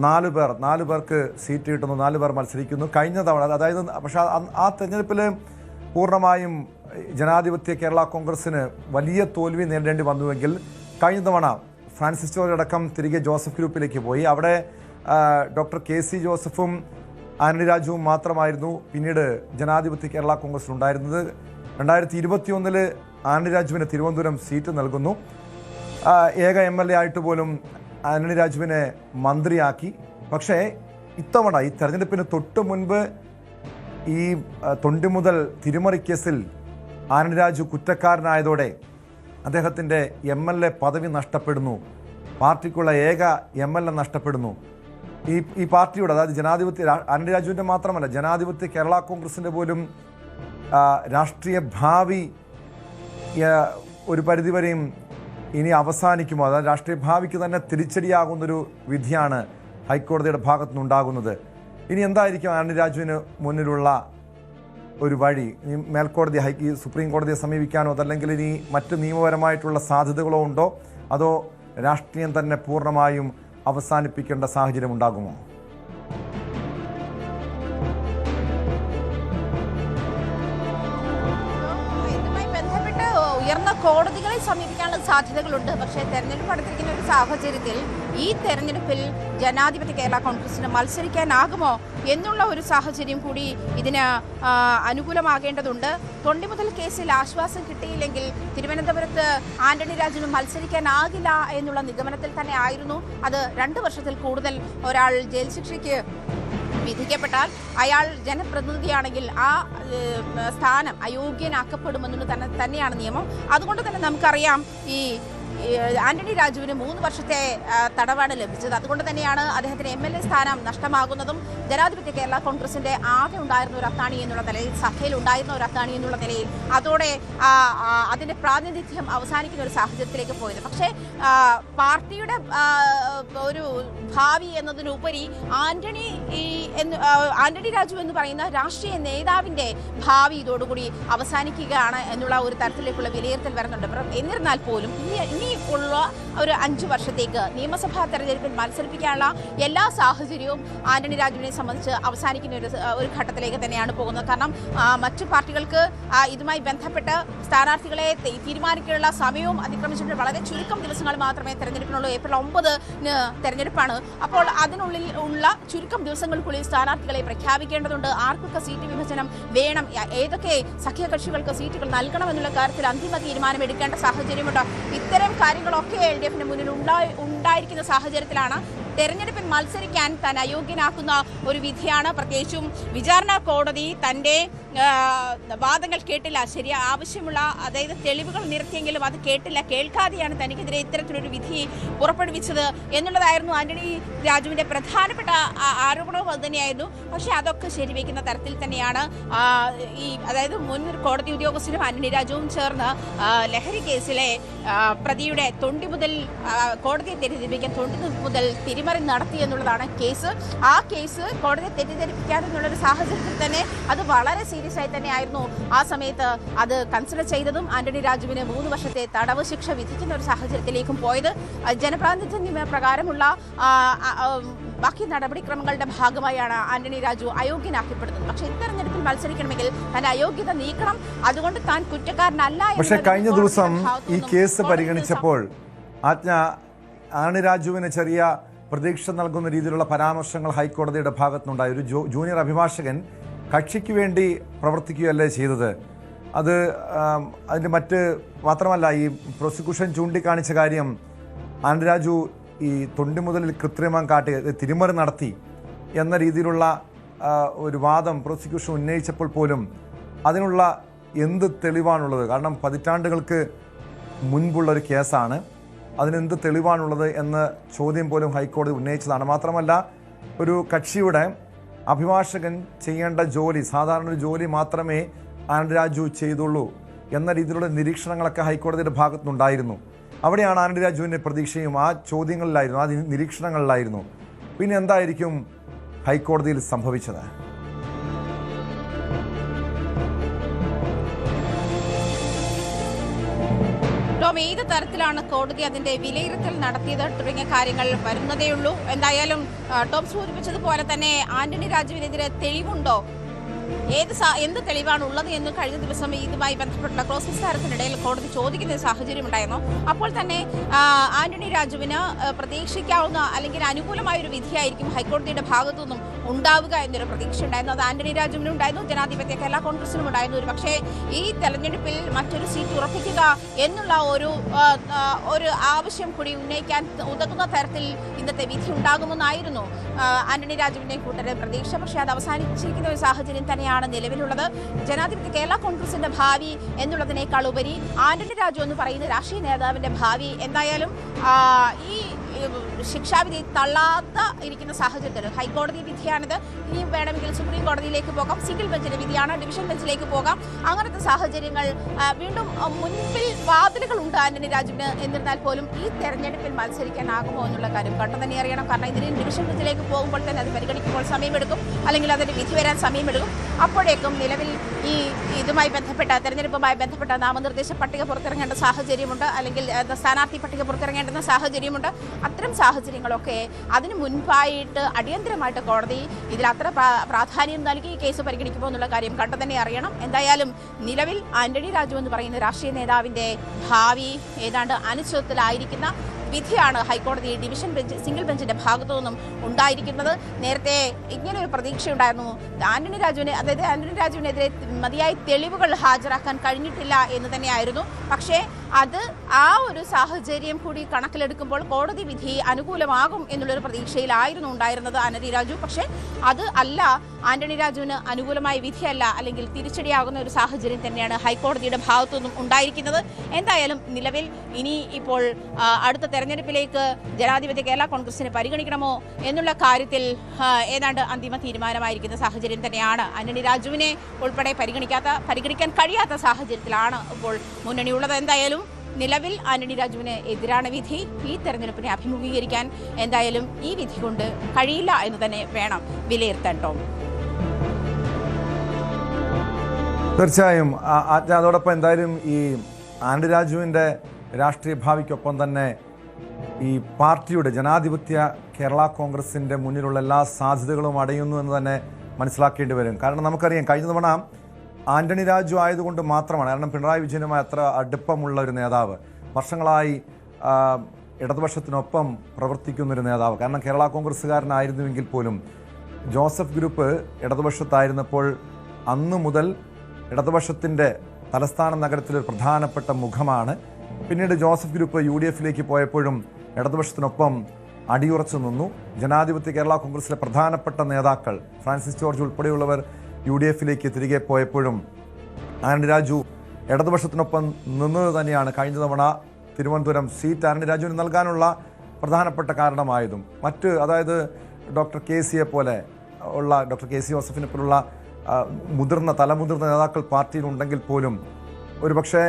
4 പേർക്ക് സീറ്റ് കിട്ടുന്നു, 4 പേർ മത്സരിക്കുന്നു. കഴിഞ്ഞ തവണ, അതായത് പക്ഷേ ആ തെരഞ്ഞെടുപ്പിൽ പൂർണ്ണമായും ജനാധിപത്യ കേരള കോൺഗ്രസ്സിന് വലിയ തോൽവി നേരിടേണ്ടി വന്നുവെങ്കിൽ കഴിഞ്ഞ തവണ ഫ്രാൻസിസ് ജോർജ് അടക്കം തിരികെ ജോസഫ് ഗ്രൂപ്പിലേക്ക് പോയി. അവിടെ ഡോക്ടർ KC ജോസഫും ആന്റണി രാജുവും മാത്രമായിരുന്നു പിന്നീട് ജനാധിപത്യ കേരള കോൺഗ്രസ്സിലുണ്ടായിരുന്നത്. 2021 ആന്റണി രാജുവിന് തിരുവനന്തപുരം സീറ്റ് നൽകുന്നു. ഏക MLA ആയിട്ട് പോലും ആന്റണി രാജുവിനെ മന്ത്രിയാക്കി. പക്ഷേ ഇത്തവണ ഈ തെരഞ്ഞെടുപ്പിന് തൊട്ട് മുൻപ് ഈ തൊണ്ടി മുതൽ തിരിമറി കേസിൽ ആന്റണി രാജു കുറ്റക്കാരനായതോടെ അദ്ദേഹത്തിൻ്റെ MLA പദവി നഷ്ടപ്പെടുന്നു. പാർട്ടിക്കുള്ള ഏക MLA നഷ്ടപ്പെടുന്നു. ഈ പാർട്ടിയുടെ, അതായത് ജനാധിപത്യ, ആന്റണി രാജുവിൻ്റെ മാത്രമല്ല ജനാധിപത്യ കേരള കോൺഗ്രസിൻ്റെ പോലും രാഷ്ട്രീയ ഭാവി ഒരു പരിധിവരെയും ഇനി അവസാനിക്കുമോ? അതായത് രാഷ്ട്രീയ ഭാവിക്ക് തന്നെ തിരിച്ചടിയാകുന്നൊരു വിധിയാണ് ഹൈക്കോടതിയുടെ ഭാഗത്തു നിന്നുണ്ടാകുന്നത്. ഇനി എന്തായിരിക്കും ആന്റണി രാജുവിന് മുന്നിലുള്ള ഒരു വഴി? ഇനി മേൽക്കോടതി, സുപ്രീം കോടതിയെ സമീപിക്കാനോ അതല്ലെങ്കിൽ ഇനി മറ്റ് നിയമപരമായിട്ടുള്ള സാധ്യതകളോ ഉണ്ടോ? അതോ രാഷ്ട്രീയം തന്നെ പൂർണ്ണമായും അവസാനിപ്പിക്കേണ്ട സാഹചര്യം ഉണ്ടാകുമോ? തുടർന്ന് കോടതികളെ സമീപിക്കാനുള്ള സാധ്യതകളുണ്ട്. പക്ഷേ തെരഞ്ഞെടുപ്പ് അടുത്തിരിക്കുന്ന ഒരു സാഹചര്യത്തിൽ ഈ തെരഞ്ഞെടുപ്പിൽ ജനാധിപത്യ കേരള കോൺഗ്രസിന് മത്സരിക്കാനാകുമോ എന്നുള്ള ഒരു സാഹചര്യം കൂടി ഇതിന് അനുകൂലമാകേണ്ടതുണ്ട്. തൊണ്ടിമുതൽ കേസിൽ ആശ്വാസം കിട്ടിയില്ലെങ്കിൽ തിരുവനന്തപുരത്ത് ആന്റണി രാജുവിന് മത്സരിക്കാനാകില്ല എന്നുള്ള നിഗമനത്തിൽ തന്നെ ആയിരുന്നു. അത് 2 വർഷത്തിൽ കൂടുതൽ ഒരാൾ ജയിൽ ശിക്ഷയ്ക്ക് വിധിക്കപ്പെട്ടാൽ അയാൾ ജനപ്രതിനിധിയാണെങ്കിൽ ആ സ്ഥാനം അയോഗ്യനാക്കപ്പെടുമെന്ന് തന്നെയാണ് നിയമം. അതുകൊണ്ട് തന്നെ നമുക്കറിയാം ഈ ആന്റണി രാജുവിന് 3 വർഷത്തെ തടവാണ് ലഭിച്ചത്. അതുകൊണ്ട് തന്നെയാണ് അദ്ദേഹത്തിന് MLA സ്ഥാനം നഷ്ടമാകുന്നതും. ജനാധിപത്യ കേരള കോൺഗ്രസിന്റെ ആകെ ഉണ്ടായിരുന്ന ഒരു അത്താണി എന്നുള്ള നിലയിൽ, സഭയിൽ ഉണ്ടായിരുന്ന ഒരു അത്താണി എന്നുള്ള നിലയിൽ അതോടെ അതിന്റെ പ്രാതിനിധ്യം അവസാനിക്കുന്ന ഒരു സാഹചര്യത്തിലേക്ക് പോയത്. പക്ഷേ പാർട്ടിയുടെ ഒരു ഭാവി എന്നതിനുപരി ആന്റണി രാജു എന്ന് പറയുന്ന രാഷ്ട്രീയ നേതാവിന്റെ ഭാവി ഇതോടുകൂടി അവസാനിക്കുകയാണ് എന്നുള്ള ഒരു തരത്തിലേക്കുള്ള വിലയിരുത്തൽ വരുന്നുണ്ട്. എന്നിരുന്നാൽ പോലും ഇനിയുള്ള ഒരു 5 വർഷത്തേക്ക് നിയമസഭാ തെരഞ്ഞെടുപ്പിൽ മത്സരിപ്പിക്കാനുള്ള എല്ലാ സാഹചര്യവും ആന്റണി രാജുവിനെ സംബന്ധിച്ച് അവസാനിക്കുന്ന ഒരു ഘട്ടത്തിലേക്ക് തന്നെയാണ് പോകുന്നത്. കാരണം മറ്റു പാർട്ടികൾക്ക് ഇതുമായി ബന്ധപ്പെട്ട് സ്ഥാനാർത്ഥികളെ തീരുമാനിക്കാനുള്ള സമയവും അതിക്രമിച്ചിട്ട് വളരെ ചുരുക്കം ദിവസങ്ങൾ മാത്രമേ തെരഞ്ഞെടുപ്പിനുള്ളൂ. ഏപ്രിൽ 9 തെരഞ്ഞെടുപ്പാണ്. അപ്പോൾ അതിനുള്ളിൽ ഉള്ള ചുരുക്കം ദിവസങ്ങൾക്കുള്ളിൽ സ്ഥാനാർത്ഥികളെ പ്രഖ്യാപിക്കേണ്ടതുണ്ട്. ആർക്കൊക്കെ സീറ്റ് വിഭജനം വേണം, ഏതൊക്കെ സഖ്യകക്ഷികൾക്ക് സീറ്റുകൾ നൽകണം എന്നുള്ള കാര്യത്തിൽ അന്തിമ തീരുമാനം എടുക്കേണ്ട സാഹചര്യമുണ്ട്. ഇത്തരം കാര്യങ്ങളൊക്കെ LDF-ന് മുന്നിൽ ഉണ്ടായിരിക്കുന്ന സാഹചര്യത്തിലാണ് തെരഞ്ഞെടുപ്പിൽ മത്സരിക്കാൻ താൻ അയോഗ്യനാക്കുന്ന ഒരു വിധിയാണ്. പ്രത്യേകിച്ചും വിചാരണ കോടതി തന്റെ വാദങ്ങൾ കേട്ടില്ല, ആവശ്യമുള്ള അതായത് തെളിവുകൾ നിരത്തിയെങ്കിലും അത് കേൾക്കാതെയാണ് തനിക്കെതിരെ ഇത്തരത്തിലൊരു വിധി പുറപ്പെടുവിച്ചത് എന്നുള്ളതായിരുന്നു ആന്റണി രാജുവിന്റെ പ്രധാനപ്പെട്ട ആരോപണവും അത് തന്നെയായിരുന്നു. പക്ഷെ അതൊക്കെ ശരിവെക്കുന്ന തരത്തിൽ തന്നെയാണ് അതായത് മുൻ കോടതി ഉദ്യോഗസ്ഥരും ആന്റണി രാജുവും ചേർന്ന് ലഹരി കേസിലെ പ്രതിയുടെ തൊണ്ടി മുതൽ കോടതിയെ തെറ്റിദ്ധരിപ്പിക്കാൻ തൊണ്ടി മുതൽ തിരിമറി നടത്തി എന്നുള്ളതാണ് കേസ്. ആ കേസ് കോടതിയെ തെറ്റിദ്ധരിപ്പിക്കാനെന്നുള്ളൊരു സാഹചര്യത്തിൽ തന്നെ അത് വളരെ സീരിയസ് ആയി തന്നെയായിരുന്നു ആ സമയത്ത് അത് കൺസിഡർ ചെയ്തതും. ആന്റണി രാജുവിന് 3 വർഷത്തെ തടവ് ശിക്ഷ വിധിക്കുന്ന ഒരു സാഹചര്യത്തിലേക്കും പോയത് ജനപ്രാതിനിധ്യ നിയമപ്രകാരമുള്ള ബാക്കി നടപടിക്രമങ്ങളുടെ ഭാഗമായാണ് ആന്റണി രാജു അയോഗ്യനാക്കപ്പെടുന്നത്. പക്ഷേ ഇത്തെരഞ്ഞെടുപ്പിൽ മത്സരിക്കണമെങ്കിൽ തന്റെ അയോഗ്യത നീക്കണം. അതുകൊണ്ട് താൻ കുറ്റക്കാരനല്ല. പക്ഷേ കഴിഞ്ഞ ദിവസം ഈ കേസ് പരിഗണിച്ചപ്പോൾ ആന്റണി രാജുവിന് ചെറിയ പ്രതീക്ഷ നൽകുന്ന രീതിയിലുള്ള പരാമർശങ്ങൾ ഹൈക്കോടതിയുടെ ഭാഗത്തുനിന്നുണ്ടായി. ഒരു ജൂനിയർ അഭിഭാഷകൻ കക്ഷിക്ക് വേണ്ടി പ്രവർത്തിക്കുകയല്ലേ ചെയ്തത്. അതിൻ്റെ മാത്രമല്ല ഈ പ്രോസിക്യൂഷൻ ചൂണ്ടിക്കാണിച്ച കാര്യം ആന്റണി രാജു ഈ തൊണ്ടി മുതലിൽ കൃത്രിമം കാട്ടി തിരിമറി നടത്തി എന്ന രീതിയിലുള്ള ഒരു വാദം പ്രോസിക്യൂഷൻ ഉന്നയിച്ചപ്പോൾ പോലും അതിനുള്ള എന്ത് തെളിവാണുള്ളത്? കാരണം പതിറ്റാണ്ടുകൾക്ക് മുൻപുള്ളൊരു കേസാണ്, അതിനെന്ത് തെളിവാണുള്ളത് എന്ന ചോദ്യം പോലും ഹൈക്കോടതി ഉന്നയിച്ചതാണ്. മാത്രമല്ല ഒരു കക്ഷിയുടെ അഭിഭാഷകൻ ചെയ്യേണ്ട ജോലി, സാധാരണ ഒരു ജോലി മാത്രമേ ആന്റണി രാജു ചെയ്തുള്ളൂ എന്ന രീതിയിലുള്ള നിരീക്ഷണങ്ങളൊക്കെ ഹൈക്കോടതിയുടെ ഭാഗത്തുനിന്നുണ്ടായിരുന്നു. അവിടെയാണ് ആന്റണി രാജുവിൻ്റെ പ്രതീക്ഷയും ആ ചോദ്യങ്ങളിലായിരുന്നു, ആ നിരീക്ഷണങ്ങളിലായിരുന്നു. പിന്നെ എന്തായിരിക്കും ഹൈക്കോടതിയിൽ സംഭവിച്ചത്? ഏത് തരത്തിലാണ് കോടതി അതിന്റെ വിലയിരുത്തൽ നടത്തിയത് തുടങ്ങിയ കാര്യങ്ങൾ വരുന്നതേയുള്ളൂ. എന്തായാലും ടോം സൂചിപ്പിച്ചതുപോലെ തന്നെ ആന്റണി രാജുവിനെതിരെ തെളിവുണ്ടോ, എന്ത് തെളിവാണ് ഉള്ളത് എന്ന് കഴിഞ്ഞ ദിവസം ഇതുമായി ബന്ധപ്പെട്ടുള്ള ക്രോസ് വിസ്താരത്തിനിടയിൽ കോടതി ചോദിക്കുന്ന സാഹചര്യം ഉണ്ടായിരുന്നു. അപ്പോൾ തന്നെ ആന്റണി രാജുവിന് പ്രതീക്ഷിക്കാവുന്ന അല്ലെങ്കിൽ അനുകൂലമായ ഒരു വിധിയായിരിക്കും ഹൈക്കോടതിയുടെ ഭാഗത്തു നിന്നും ഉണ്ടാവുക എന്നൊരു പ്രതീക്ഷ ഉണ്ടായിരുന്നു. അത് ആന്റണി രാജുവിനും ഉണ്ടായിരുന്നു, ജനാധിപത്യ കേരള കോൺഗ്രസിനും ഉണ്ടായിരുന്നു. ഒരു പക്ഷേ ഈ തെരഞ്ഞെടുപ്പിൽ മറ്റൊരു സീറ്റ് ഉറപ്പിക്കുക എന്നുള്ള ഒരു ആവശ്യം കൂടി ഉന്നയിക്കാൻ ഉതകുന്ന തരത്തിൽ ഇന്നത്തെ വിധി ഉണ്ടാകുമെന്നായിരുന്നു ആന്റണി രാജുവിന്റെ കൂട്ടരുടെ പ്രതീക്ഷ. പക്ഷേ അത് അവസാനിച്ചിരിക്കുന്ന ഒരു സാഹചര്യം തന്നെയാണ് നിലവിലുള്ളത്. ജനാധിപത്യ കേരള കോൺഗ്രസിന്റെ ഭാവി എന്നുള്ളതിനേക്കാൾ ഉപരി ആന്റണി രാജു എന്ന് പറയുന്ന രാഷ്ട്രീയ നേതാവിന്റെ ഭാവി എന്തായാലും ഈ ശിക്ഷാവിധി തള്ളാത്ത ഇരിക്കുന്ന സാഹചര്യത്തിൽ ഹൈക്കോടതി വിധിയാണിത്. ഇനിയും വേണമെങ്കിൽ സുപ്രീം കോടതിയിലേക്ക് പോകാം, സിംഗിൾ ബെഞ്ചിന്റെ വിധിയാണ്, ഡിവിഷൻ ബെഞ്ചിലേക്ക് പോകാം. അങ്ങനത്തെ സാഹചര്യങ്ങൾ വീണ്ടും മുൻപിൽ വാതിലുകളുണ്ട് ആന്റണി രാജുവിന്. എന്നിരുന്നാൽ പോലും ഈ തെരഞ്ഞെടുപ്പിൽ മത്സരിക്കാനാകുമോ എന്നുള്ള കാര്യം കണ്ടു തന്നെ അറിയണം. കാരണം ഇതിന് ഡിവിഷൻ ബെഞ്ചിലേക്ക് പോകുമ്പോൾ തന്നെ അത് പരിഗണിക്കുമ്പോൾ സമയമെടുക്കും, അല്ലെങ്കിൽ അതിന് വിധി വരാൻ സമയമെടുക്കും. അപ്പോഴേക്കും നിലവിൽ ഇതുമായി ബന്ധപ്പെട്ട തെരഞ്ഞെടുപ്പുമായി ബന്ധപ്പെട്ട നാമനിർദ്ദേശ പട്ടിക പുറത്തിറങ്ങേണ്ട സാഹചര്യമുണ്ട്, അല്ലെങ്കിൽ സ്ഥാനാർത്ഥി പട്ടിക പുറത്തിറങ്ങേണ്ടുന്ന സാഹചര്യമുണ്ട്. അത്തരം സാഹചര്യങ്ങളൊക്കെ അതിന് മുൻപായിട്ട് അടിയന്തരമായിട്ട് കോടതി ഇതിൽ അത്ര പ്രാധാന്യം നൽകി ഈ കേസ് പരിഗണിക്കുമോ എന്നുള്ള കാര്യം കണ്ടു തന്നെ അറിയണം. എന്തായാലും നിലവിൽ ആന്റണി രാജു എന്ന് പറയുന്ന രാഷ്ട്രീയ നേതാവിന്റെ ഭാവി ഏതാണ്ട് അനിശ്ചിതത്വത്തിലായിരിക്കുന്ന വിധിയാണ് ഹൈക്കോടതി ഡിവിഷൻ ബെഞ്ച് സിംഗിൾ ബെഞ്ചിന്റെ ഭാഗത്തു നിന്നും ഉണ്ടായിരിക്കുന്നത്. നേരത്തെ ഇങ്ങനെ ഒരു പ്രതീക്ഷയുണ്ടായിരുന്നു, ആന്റണി രാജുവിനെതിരെ മതിയായ തെളിവുകൾ ഹാജരാക്കാൻ കഴിഞ്ഞിട്ടില്ല എന്ന് തന്നെയായിരുന്നു. പക്ഷേ അത് ആ ഒരു സാഹചര്യം കൂടി കണക്കിലെടുക്കുമ്പോൾ കോടതി വിധി അനുകൂലമാകും എന്നുള്ളൊരു പ്രതീക്ഷയിലായിരുന്നു ഉണ്ടായിരുന്നത് ആന്റണി രാജു. പക്ഷേ അത് അല്ല, ആന്റണി രാജുവിന് അനുകൂലമായ വിധിയല്ല, അല്ലെങ്കിൽ തിരിച്ചടിയാകുന്ന ഒരു സാഹചര്യം തന്നെയാണ് ഹൈക്കോടതിയുടെ ഭാഗത്തു നിന്നും ഉണ്ടായിരിക്കുന്നത്. എന്തായാലും നിലവിൽ ഇനി ഇപ്പോൾ അടുത്ത തെരഞ്ഞെടുപ്പിലേക്ക് ജനാധിപത്യ കേരള കോൺഗ്രസിനെ പരിഗണിക്കണമോ എന്നുള്ള കാര്യത്തിൽ ഏതാണ്ട് അന്തിമ തീരുമാനമായിരിക്കുന്ന സാഹചര്യം തന്നെയാണ്. ആന്റണി രാജുവിനെ ഉൾപ്പെടെ പരിഗണിക്കാൻ കഴിയാത്ത സാഹചര്യത്തിലാണ് ഇപ്പോൾ മുന്നണിയുള്ളത്. എന്തായാലും നിലവിൽ ആന്റണി രാജുവിന് എതിരാണ് വിധി. ഈ തെരഞ്ഞെടുപ്പിനെ അഭിമുഖീകരിക്കാൻ എന്തായാലും ഈ വിധി കൊണ്ട് കഴിയില്ല എന്ന് തന്നെ വേണം വിലയിരുത്താൻ. ടോം, തീർച്ചയായും അതോടൊപ്പം എന്തായാലും ഈ ആന്റണി രാജുവിൻ്റെ രാഷ്ട്രീയ ഭാവിക്കൊപ്പം തന്നെ ഈ പാർട്ടിയുടെ ജനാധിപത്യ കേരള കോൺഗ്രസിൻ്റെ മുന്നിലുള്ള എല്ലാ സാധ്യതകളും അടയുന്നു എന്ന് തന്നെ മനസ്സിലാക്കേണ്ടി വരും. കാരണം നമുക്കറിയാം, കഴിഞ്ഞ തവണ ആന്റണി രാജു ആയതുകൊണ്ട് മാത്രമാണ്, കാരണം പിണറായി വിജയനുമായി അത്ര അടുപ്പമുള്ള ഒരു നേതാവ്, വർഷങ്ങളായി ഇടതുപക്ഷത്തിനൊപ്പം പ്രവർത്തിക്കുന്നൊരു നേതാവ്. കാരണം കേരള കോൺഗ്രസ്സുകാരനായിരുന്നുവെങ്കിൽ പോലും ജോസഫ് ഗ്രൂപ്പ് ഇടതുപക്ഷത്തായിരുന്നപ്പോൾ അന്നു മുതൽ ഇടതുപക്ഷത്തിൻ്റെ തലസ്ഥാന നഗരത്തിലൊരു പ്രധാനപ്പെട്ട മുഖമാണ്. പിന്നീട് ജോസഫ് ഗ്രൂപ്പ് UDF-ലേക്ക് പോയപ്പോഴും ഇടതുപക്ഷത്തിനൊപ്പം അടിയുറച്ചു നിന്നു. ജനാധിപത്യ കേരള കോൺഗ്രസിലെ പ്രധാനപ്പെട്ട നേതാക്കൾ ഫ്രാൻസിസ് ജോർജ് ഉൾപ്പെടെയുള്ളവർ UDF-ലേക്ക് തിരികെ പോയപ്പോഴും ആന്റണി രാജു ഇടതുപക്ഷത്തിനൊപ്പം നിന്നത് തന്നെയാണ് കഴിഞ്ഞ തവണ തിരുവനന്തപുരം സീറ്റ് ആന്റണി രാജുവിന് നൽകാനുള്ള പ്രധാനപ്പെട്ട കാരണമായതും. അതായത് ഡോക്ടർ കെ.സിയെ പോലെ ഉള്ള ഡോക്ടർ കെ.സി. ജോസഫിനെ പോലുള്ള തലമുതിർന്ന നേതാക്കൾ പാർട്ടിയിലുണ്ടെങ്കിൽ പോലും ഒരുപക്ഷെ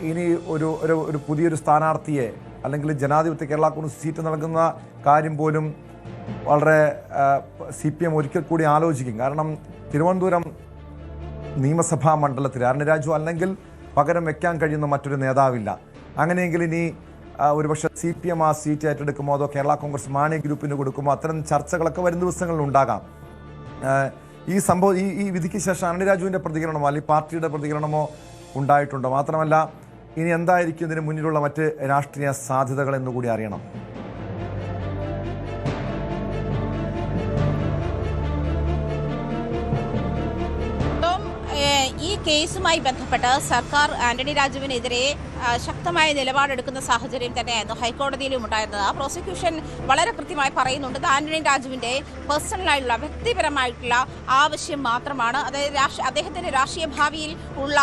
ഇനി ഒരു പുതിയൊരു സ്ഥാനാർത്ഥിയെ അല്ലെങ്കിൽ ജനാധിപത്യ കേരള കോൺഗ്രസ് സീറ്റ് നൽകുന്ന കാര്യം പോലും വളരെ CPM ഒരിക്കൽ കൂടി ആലോചിക്കും. കാരണം തിരുവനന്തപുരം നിയമസഭാ മണ്ഡലത്തിൽ ആന്റണി രാജു അല്ലെങ്കിൽ പകരം വയ്ക്കാൻ കഴിയുന്ന മറ്റൊരു നേതാവില്ല. അങ്ങനെയെങ്കിൽ ഇനി ഒരുപക്ഷെ CPM ആ സീറ്റ് ഏറ്റെടുക്കുമോ അതോ കേരള കോൺഗ്രസ് മാണി ഗ്രൂപ്പിന് കൊടുക്കുമോ, അത്തരം ചർച്ചകളൊക്കെ വരും ദിവസങ്ങളിൽ ഉണ്ടാകാം. ഈ വിധിക്ക് ശേഷം ആന്റണി രാജുവിൻ്റെ പ്രതികരണമോ അല്ലെങ്കിൽ പാർട്ടിയുടെ പ്രതികരണമോ ഉണ്ടായിട്ടുണ്ടോ? മാത്രമല്ല ഇനി എന്തായിരിക്കും ഇതിന് മുന്നിലുള്ള മറ്റ് രാഷ്ട്രീയ സാധ്യതകൾ എന്നുകൂടി അറിയണം. ഈ കേസുമായി ബന്ധപ്പെട്ട് സർക്കാർ ആന്റണി രാജുവിനെതിരെ ശക്തമായ നിലപാടെടുക്കുന്ന സാഹചര്യം തന്നെയായിരുന്നു ഹൈക്കോടതിയിലും ഉണ്ടായിരുന്നത്. ആ പ്രോസിക്യൂഷൻ വളരെ കൃത്യമായി പറയുന്നുണ്ട്, ആന്റണി രാജുവിൻ്റെ പേഴ്സണലായിട്ടുള്ള വ്യക്തിപരമായിട്ടുള്ള ആവശ്യം മാത്രമാണ്, അതായത് അദ്ദേഹത്തിൻ്റെ രാഷ്ട്രീയ ഭാവിയിൽ ഉള്ള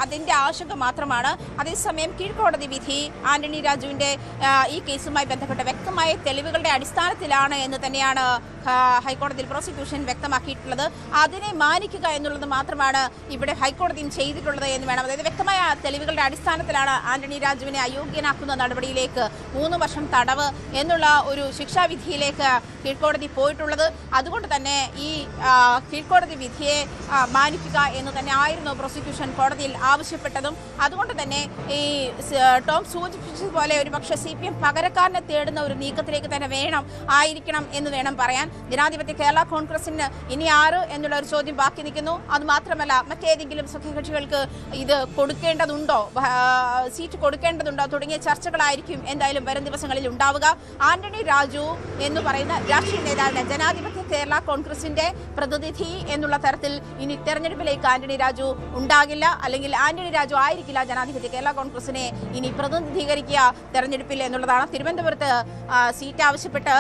അതിൻ്റെ ആശങ്ക മാത്രമാണ്. അതേസമയം കീഴ്ക്കോടതി വിധി ആന്റണി രാജുവിൻ്റെ ഈ കേസുമായി ബന്ധപ്പെട്ട വ്യക്തമായ തെളിവുകളുടെ അടിസ്ഥാനത്തിലാണ് എന്ന് തന്നെയാണ് ഹൈക്കോടതിയിൽ പ്രോസിക്യൂഷൻ വ്യക്തമാക്കിയിട്ടുള്ളത്. അതിനെ മാനിക്കുക എന്നുള്ളത് മാത്രമാണ് ഇവിടെ ഹൈക്കോടതിയും ചെയ്തിട്ടുള്ളത് എന്ന് വേണം. അതായത് വ്യക്തമായ തെളിവുകളുടെ അടിസ്ഥാനത്തിലാണ് ആന്റണി രാജുവിനെ അയോഗ്യനാക്കുന്ന നടപടിയിലേക്ക് 3 വർഷം തടവ് എന്നുള്ള ഒരു ശിക്ഷാവിധിയിലേക്ക് കീഴ്ക്കോടതി പോയിട്ടുള്ളത്. അതുകൊണ്ട് തന്നെ ഈ കീഴ്ക്കോടതി വിധിയെ മാനിക്കുക എന്ന് തന്നെ ആയിരുന്നു പ്രോസിക്യൂഷൻ കോടതിയിൽ ആവശ്യപ്പെട്ടതും. അതുകൊണ്ട് തന്നെ ഈ ടോം സൂചിപ്പിച്ചതുപോലെ ഒരുപക്ഷെ CPM പകരക്കാരനെ തേടുന്ന ഒരു നീക്കത്തിലേക്ക് തന്നെ ആയിരിക്കണം എന്ന് വേണം പറയാൻ. ജനാധിപത്യ കേരള കോൺഗ്രസിന് ഇനി 6 എന്നുള്ള ഒരു ചോദ്യം ബാക്കി നിൽക്കുന്നു. അതുമാത്രമല്ല, മറ്റേതെങ്കിലും സഖ്യകക്ഷികൾക്ക് ഇത് കൊടുക്കേണ്ടതുണ്ടോ, സീറ്റ് കൊടുക്കേണ്ടതുണ്ടോ തുടങ്ങിയ ചർച്ചകളായിരിക്കും എന്തായാലും വരും ദിവസങ്ങളിൽ ഉണ്ടാവുക. ആന്റണി രാജു എന്ന് പറയുന്ന രാഷ്ട്രീയ നേതാവിന് ജനാധിപത്യ കേരള കോൺഗ്രസിന്റെ പ്രതിനിധി എന്നുള്ള തരത്തിൽ ഇനി തെരഞ്ഞെടുപ്പിലേക്ക് ആന്റണി രാജു ഉണ്ടാകില്ല, അല്ലെങ്കിൽ ആന്റണി രാജു ആയിരിക്കില്ല ജനാധിപത്യ കേരള കോൺഗ്രസിനെ ഇനി പ്രതിനിധീകരിക്കുക തെരഞ്ഞെടുപ്പിൽ എന്നുള്ളതാണ്. തിരുവനന്തപുരത്ത് സീറ്റ് ആവശ്യപ്പെട്ട്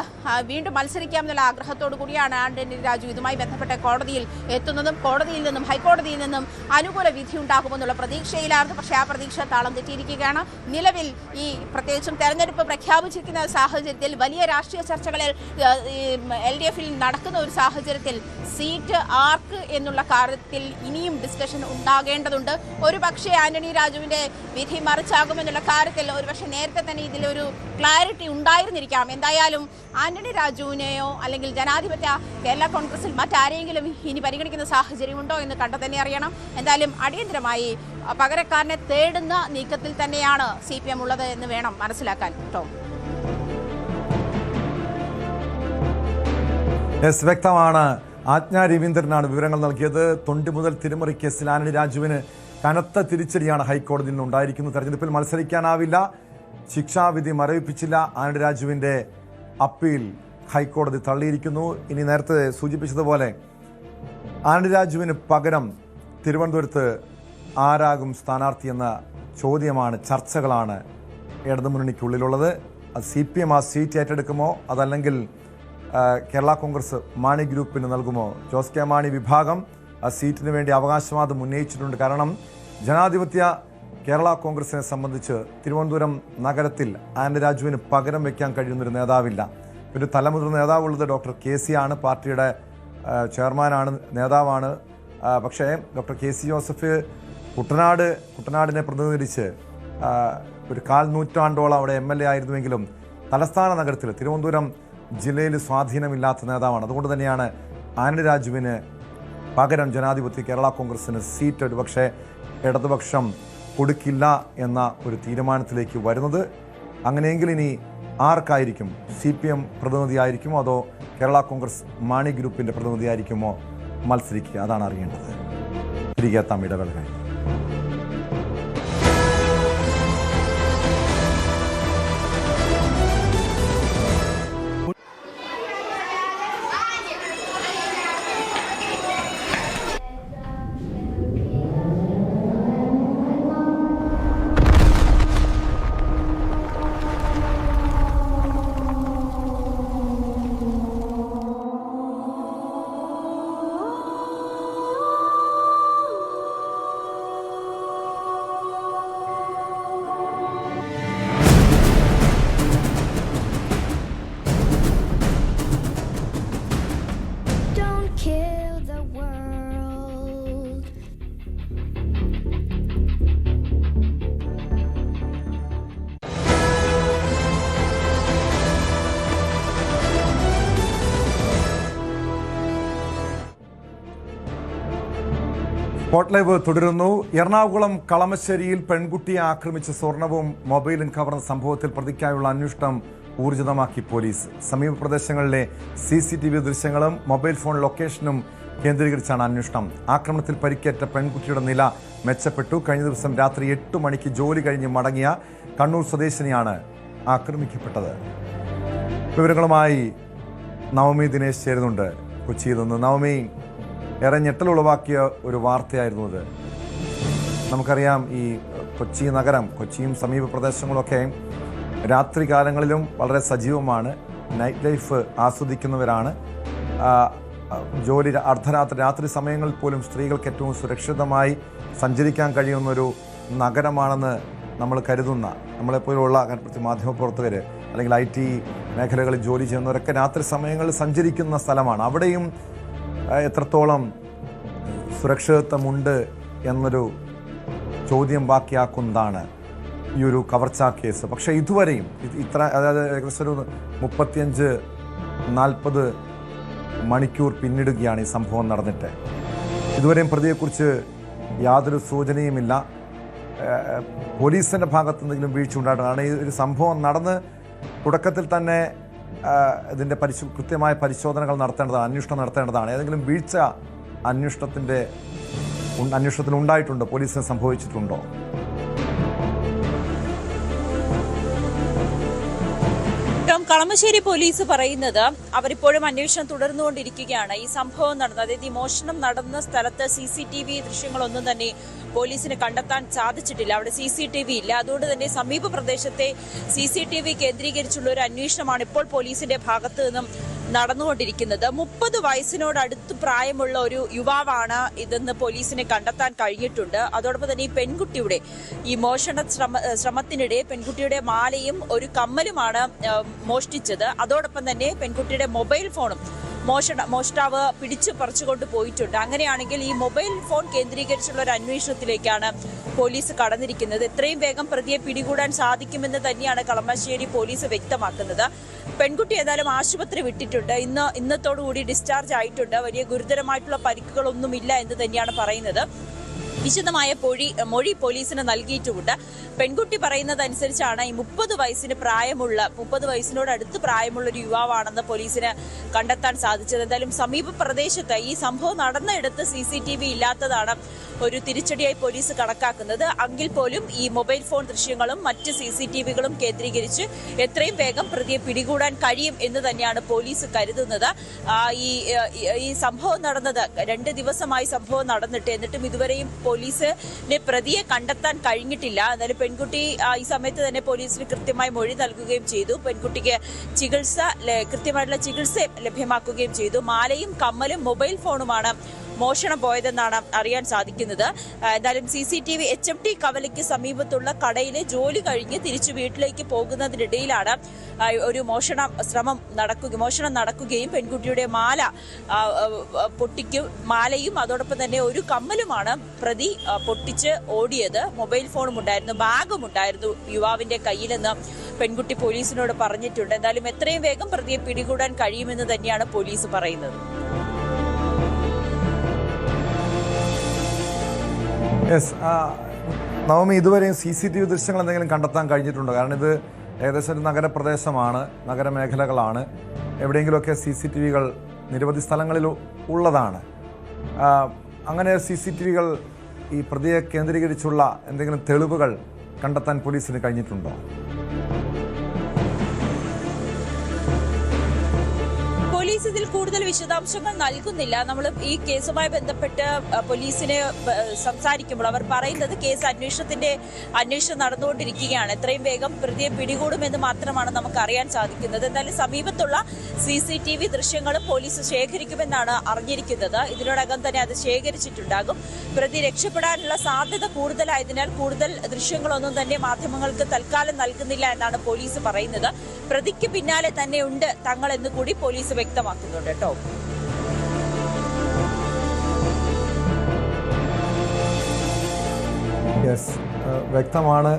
വീണ്ടും മത്സരിക്കാമെന്നുള്ള ആഗ്രഹത്തോടു കൂടിയാണ് ആന്റണി രാജു ഇതുമായി ബന്ധപ്പെട്ട കോടതിയിൽ എത്തുന്നതും കോടതിയിൽ നിന്നും ഹൈക്കോടതിയിൽ നിന്നും അനുകൂല വിധി ഉണ്ടാകുമെന്നുള്ള പ്രതീക്ഷയിലായിരുന്നു. പക്ഷേ ആ പ്രതീക്ഷ താളം തെറ്റിയിരിക്കുകയാണ്. നിലവിൽ ഈ പ്രത്യേകിച്ചും തെരഞ്ഞെടുപ്പ് പ്രഖ്യാപിച്ചിരിക്കുന്ന സാഹചര്യത്തിൽ വലിയ രാഷ്ട്രീയ ചർച്ചകളിൽ LDF-ൽ നടക്കുന്ന ഒരു സാഹചര്യത്തിൽ സീറ്റ് ആർക്ക് എന്നുള്ള കാര്യത്തിൽ ഇനിയും ഡിസ്കഷൻ ഉണ്ടാകേണ്ടതുണ്ട്. ഒരു പക്ഷേ ആന്റണി രാജുവിന്റെ വിധി മറിച്ചാകുമെന്നുള്ള കാര്യത്തിൽ ഒരുപക്ഷെ നേരത്തെ തന്നെ ഇതിലൊരു ക്ലാരിറ്റി ഉണ്ടായിരുന്നിരിക്കാം. എന്തായാലും ആന്റണി രാജുവിനെയോ അല്ലെങ്കിൽ ജനാധിപത്യ കേരള കോൺഗ്രസിൽ മറ്റാരെങ്കിലും ഇനി പരിഗണിക്കുന്ന സാഹചര്യമുണ്ടോ എന്ന് കണ്ടു തന്നെ അറിയണം. എന്തായാലും അടിയന്തരമായി പകരക്കാരനെ തേടുന്ന നീക്കത്തിൽ തന്നെയാണ് CPM ഉള്ളത് എന്ന് വേണം മനസ്സിലാക്കാൻ. ടോം, വ്യക്തമാണ്. ആജ്ഞ രവീന്ദ്രനാണ് വിവരങ്ങൾ നൽകിയത്. തൊണ്ടി മുതൽ തിരുമറി കേസിൽ ആന്റണി രാജുവിന് കനത്ത തിരിച്ചടിയാണ് ഹൈക്കോടതിയിൽ നിന്നുണ്ടായിരിക്കുന്നത്. തെരഞ്ഞെടുപ്പിൽ മത്സരിക്കാനാവില്ല, ശിക്ഷാവിധി മരവിപ്പിച്ചില്ല. ആന്റണി രാജുവിന്റെ അപ്പീൽ ഹൈക്കോടതി തള്ളിയിരിക്കുന്നു. ഇനി നേരത്തെ സൂചിപ്പിച്ചതുപോലെ ആന്റണി രാജുവിന് പകരം തിരുവനന്തപുരത്ത് ആരാകും സ്ഥാനാർത്ഥി എന്ന ചോദ്യമാണ്, ചർച്ചകളാണ് ഇടതുമുന്നണിക്കുള്ളിലുള്ളത്. അത് CPM ആ സീറ്റ് ഏറ്റെടുക്കുമോ അതല്ലെങ്കിൽ കേരള കോൺഗ്രസ് മാണി ഗ്രൂപ്പിന് നൽകുമോ? ജോസ് കെ മാണി വിഭാഗം ആ സീറ്റിന് വേണ്ടി അവകാശവാദം ഉന്നയിച്ചിട്ടുണ്ട്. കാരണം ജനാധിപത്യ കേരള കോൺഗ്രസിനെ സംബന്ധിച്ച് തിരുവനന്തപുരം നഗരത്തിൽ ആന്റണി രാജുവിന് പകരം വയ്ക്കാൻ കഴിയുന്നൊരു നേതാവില്ല. ഒരു തലമുതിർന്ന നേതാവുള്ളത് ഡോക്ടർ KC ആണ്, പാർട്ടിയുടെ ചെയർമാനാണ്, നേതാവാണ്. പക്ഷേ ഡോക്ടർ KC ജോസഫ് കുട്ടനാടിനെ പ്രതിനിധീകരിച്ച് ഒരു 1/4 നൂറ്റാണ്ടോളം അവിടെ MLA ആയിരുന്നുവെങ്കിലും തലസ്ഥാന നഗരത്തിൽ തിരുവനന്തപുരം ജില്ലയിൽ സ്വാധീനമില്ലാത്ത നേതാവാണ്. അതുകൊണ്ട് തന്നെയാണ് ആന്റണി രാജുവിന് പകരം ജനാധിപത്യ കേരള കോൺഗ്രസിന് സീറ്റ് ഒരുപക്ഷെ ഇടതുപക്ഷം കൊടുക്കില്ല എന്ന ഒരു തീരുമാനത്തിലേക്ക് വരുന്നത്. അങ്ങനെയെങ്കിൽ ഇനി ആർക്കായിരിക്കും? CPM പ്രതിനിധിയായിരിക്കുമോ അതോ കേരള കോൺഗ്രസ് മാണി ഗ്രൂപ്പിൻ്റെ പ്രതിനിധിയായിരിക്കുമോ മത്സരിക്കുക? അതാണ് അറിയേണ്ടത്. തിരികെ എത്താം ഇടവേള കഴിഞ്ഞ്. സ്പോട്ട് ലൈവ് തുടരുന്നു. എറണാകുളം കളമശ്ശേരിയിൽ പെൺകുട്ടിയെ ആക്രമിച്ച് സ്വർണവും മൊബൈലും കവർന്ന സംഭവത്തിൽ പ്രതിക്കായുള്ള അന്വേഷണം ഊർജിതമാക്കി പോലീസ്. സമീപ പ്രദേശങ്ങളിലെ CCTV ദൃശ്യങ്ങളും മൊബൈൽ ഫോൺ ലൊക്കേഷനും കേന്ദ്രീകരിച്ചാണ് അന്വേഷണം. ആക്രമണത്തിൽ പരിക്കേറ്റ പെൺകുട്ടിയുടെ നില മെച്ചപ്പെട്ടു. കഴിഞ്ഞ ദിവസം രാത്രി 8 മണിക്ക് ജോലി കഴിഞ്ഞ് മടങ്ങിയ കണ്ണൂർ സ്വദേശിനിയാണ് ആക്രമിക്കപ്പെട്ടത്. വിവരങ്ങളുമായി നവമി ദിനേശ് ചേരുന്നുണ്ട് കൊച്ചിയിൽ നിന്ന്. നവമി, ഏറെ ഞെട്ടലുളവാക്കിയ ഒരു വാർത്തയായിരുന്നു അത്. നമുക്കറിയാം, ഈ കൊച്ചി നഗരം, കൊച്ചിയും സമീപ പ്രദേശങ്ങളൊക്കെ രാത്രി കാലങ്ങളിലും വളരെ സജീവമാണ്. നൈറ്റ് ലൈഫ് ആസ്വദിക്കുന്നവരാണ്. ജോലി രാത്രി സമയങ്ങളിൽ പോലും സ്ത്രീകൾക്ക് ഏറ്റവും സുരക്ഷിതമായി സഞ്ചരിക്കാൻ കഴിയുന്നൊരു നഗരമാണെന്ന് നമ്മൾ കരുതുന്ന, നമ്മളെപ്പോലുള്ള മാധ്യമപ്രവർത്തകർ അല്ലെങ്കിൽ IT മേഖലകളിൽ ജോലി ചെയ്യുന്നവരൊക്കെ രാത്രി സമയങ്ങളിൽ സഞ്ചരിക്കുന്ന സ്ഥലമാണ്. അവിടെയും എത്രത്തോളം സുരക്ഷിതത്വമുണ്ട് എന്നൊരു ചോദ്യം ബാക്കിയാക്കുന്നതാണ് ഈ ഒരു കവർച്ചാ കേസ്. പക്ഷേ ഇതുവരെയും അതായത് ഏകദേശം ഒരു 35-40 മണിക്കൂർ പിന്നിടുകയാണ് ഈ സംഭവം നടന്നിട്ട്. ഇതുവരെയും പ്രതിയെക്കുറിച്ച് യാതൊരു സൂചനയുമില്ല. പോലീസിൻ്റെ ഭാഗത്ത് എന്തെങ്കിലും വീഴ്ച ഉണ്ടായിട്ടാണ് ഈ ഒരു സംഭവം നടന്ന് തുടക്കത്തിൽ തന്നെ ഇതിൻ്റെ കൃത്യമായ പരിശോധനകൾ നടത്തേണ്ടതാണ്, അന്വേഷണം നടത്തേണ്ടതാണ്. ഏതെങ്കിലും വീഴ്ച അന്വേഷണത്തിൽ ഉണ്ടായിട്ടുണ്ടോ? പോലീസിന് സംഭവിച്ചിട്ടുണ്ടോ? കളമശ്ശേരി പോലീസ് പറയുന്നത് അവരിപ്പോഴും അന്വേഷണം തുടർന്നുകൊണ്ടിരിക്കുകയാണ്. ഈ സംഭവം നടന്ന, അതായത് ഈ മോഷണം നടന്ന സ്ഥലത്ത് CCTV ദൃശ്യങ്ങളൊന്നും തന്നെ പോലീസിന് കണ്ടെത്താൻ സാധിച്ചിട്ടില്ല. അവിടെ CCTV ഇല്ല. അതുകൊണ്ട് തന്നെ സമീപ പ്രദേശത്തെ CCTV കേന്ദ്രീകരിച്ചുള്ള ഒരു അന്വേഷണമാണ് ഇപ്പോൾ പോലീസിന്റെ ഭാഗത്തു നിന്നും നടന്നുകൊണ്ടിരിക്കുന്നത്. 30 വയസ്സിനോടടുത്ത് പ്രായമുള്ള ഒരു യുവാവാണ് ഇതെന്ന് പോലീസിനെ കണ്ടെത്താൻ കഴിഞ്ഞിട്ടുണ്ട്. അതോടൊപ്പം തന്നെ ഈ പെൺകുട്ടിയുടെ ഈ മോഷണ ശ്രമത്തിനിടെ പെൺകുട്ടിയുടെ മാലയും ഒരു കമ്മലുമാണ് മോഷ്ടിച്ചത്. അതോടൊപ്പം തന്നെ പെൺകുട്ടിയുടെ മൊബൈൽ ഫോണും മോഷ്ടാവ് പിടിച്ചു പറിച്ചുകൊണ്ട് പോയിട്ടുണ്ട്. അങ്ങനെയാണെങ്കിൽ ഈ മൊബൈൽ ഫോൺ കേന്ദ്രീകരിച്ചുള്ള ഒരു അന്വേഷണത്തിലേക്കാണ് പോലീസ് കടന്നിരിക്കുന്നത്. എത്രയും വേഗം പ്രതിയെ പിടികൂടാൻ സാധിക്കുമെന്ന് തന്നെയാണ് കളമശ്ശേരി പോലീസ് വ്യക്തമാക്കുന്നത്. പെൺകുട്ടി ഏതായാലും ആശുപത്രി വിട്ടിട്ടുണ്ട്. ഇന്നത്തോടുകൂടി ഡിസ്ചാർജ് ആയിട്ടുണ്ട്. വലിയ ഗുരുതരമായിട്ടുള്ള പരിക്കുകളൊന്നുമില്ല എന്ന് തന്നെയാണ് പറയുന്നത്. വിശദമായ മൊഴി പോലീസിന് നൽകിയിട്ടുമുണ്ട്. പെൺകുട്ടി പറയുന്നതനുസരിച്ചാണ് ഈ 30 വയസ്സിനോട് അടുത്ത് പ്രായമുള്ള ഒരു യുവാവാണെന്ന് പോലീസിന് കണ്ടെത്താൻ സാധിച്ചത്. എന്തായാലും സമീപ പ്രദേശത്ത് ഈ സംഭവം നടന്നയിടത്ത് CCTV ഇല്ലാത്തതാണ് ഒരു തിരിച്ചടിയായി പോലീസ് കണക്കാക്കുന്നത്. എങ്കിൽ പോലും ഈ മൊബൈൽ ഫോൺ ദൃശ്യങ്ങളും മറ്റ് CCTVകളും കേന്ദ്രീകരിച്ച് എത്രയും വേഗം പ്രതിയെ പിടികൂടാൻ കഴിയും എന്ന് തന്നെയാണ് പോലീസ് കരുതുന്നത്. ഈ സംഭവം നടന്നത് 2 ദിവസമായി സംഭവം നടന്നിട്ട് എന്നിട്ടും ഇതുവരെയും പോലീസിന് പ്രതിയെ കണ്ടെത്താൻ കഴിഞ്ഞിട്ടില്ല. എന്നാലും പെൺകുട്ടി ഈ സമയത്ത് തന്നെ പോലീസിന് കൃത്യമായി മൊഴി നൽകുകയും ചെയ്തു. പെൺകുട്ടിക്ക് കൃത്യമായിട്ടുള്ള ചികിത്സ ലഭ്യമാക്കുകയും ചെയ്തു. മാലയും കമ്മലും മൊബൈൽ ഫോണുമാണ് മോഷണം പോയതെന്നാണ് അറിയാൻ സാധിക്കുന്നത്. എന്തായാലും CCTV HMT കവലയ്ക്ക് സമീപത്തുള്ള കടയിലെ ജോലി കഴിഞ്ഞ് തിരിച്ചു വീട്ടിലേക്ക് പോകുന്നതിനിടയിലാണ് ഒരു മോഷണം നടക്കുകയും പെൺകുട്ടിയുടെ മാലയും അതോടൊപ്പം തന്നെ ഒരു കമ്മലുമാണ് പ്രതി പൊട്ടിച്ച് ഓടിയത്. മൊബൈൽ ഫോണും ഉണ്ടായിരുന്നു, ബാഗും ഉണ്ടായിരുന്നു യുവാവിന്റെ കയ്യിലെന്ന് പെൺകുട്ടി പോലീസിനോട് പറഞ്ഞിട്ടുണ്ട്. എന്തായാലും എത്രയും വേഗം പ്രതിയെ പിടികൂടാൻ കഴിയുമെന്ന് തന്നെയാണ് പോലീസ് പറയുന്നത്. നവമി, ഇതുവരെയും CCTV ദൃശ്യങ്ങൾ എന്തെങ്കിലും കണ്ടെത്താൻ കഴിഞ്ഞിട്ടുണ്ടോ? കാരണം ഇത് ഏകദേശം ഒരു നഗരപ്രദേശമാണ്, നഗരമേഖലകളാണ്. എവിടെയെങ്കിലുമൊക്കെ CCTVകൾ നിരവധി സ്ഥലങ്ങളിൽ ഉള്ളതാണ്. അങ്ങനെ CCTVകൾ ഈ പ്രതിയെ കേന്ദ്രീകരിച്ചുള്ള എന്തെങ്കിലും തെളിവുകൾ കണ്ടെത്താൻ പോലീസിന് കഴിഞ്ഞിട്ടുണ്ടോ? പോലീസ് ഇതിൽ കൂടുതൽ വിശദാംശങ്ങൾ നൽകുന്നില്ല. നമ്മൾ ഈ കേസുമായി ബന്ധപ്പെട്ട് പോലീസിനെ സംസാരിക്കുമ്പോൾ അവർ പറയുന്നത് കേസ് അന്വേഷണം നടന്നുകൊണ്ടിരിക്കുകയാണ്. എത്രയും വേഗം പ്രതിയെ പിടികൂടുമെന്ന് മാത്രമാണ് നമുക്ക് അറിയാൻ സാധിക്കുന്നത്. എന്തായാലും സമീപത്തുള്ള CCTV ദൃശ്യങ്ങളും പോലീസ് ശേഖരിക്കുമെന്നാണ് അറിഞ്ഞിരിക്കുന്നത്. ഇതിനോടകം തന്നെ അത് ശേഖരിച്ചിട്ടുണ്ടാകും. പ്രതി രക്ഷപ്പെടാനുള്ള സാധ്യത കൂടുതലായതിനാൽ കൂടുതൽ ദൃശ്യങ്ങളൊന്നും തന്നെ മാധ്യമങ്ങൾക്ക് തൽക്കാലം നൽകുന്നില്ല എന്നാണ് പോലീസ് പറയുന്നത്. പ്രതിക്ക് പിന്നാലെ തന്നെ ഉണ്ട് തങ്ങൾ എന്ന് കൂടി പോലീസ് വ്യക്തമാക്കുന്നുണ്ട് കേട്ടോ. വ്യക്തമാണ്.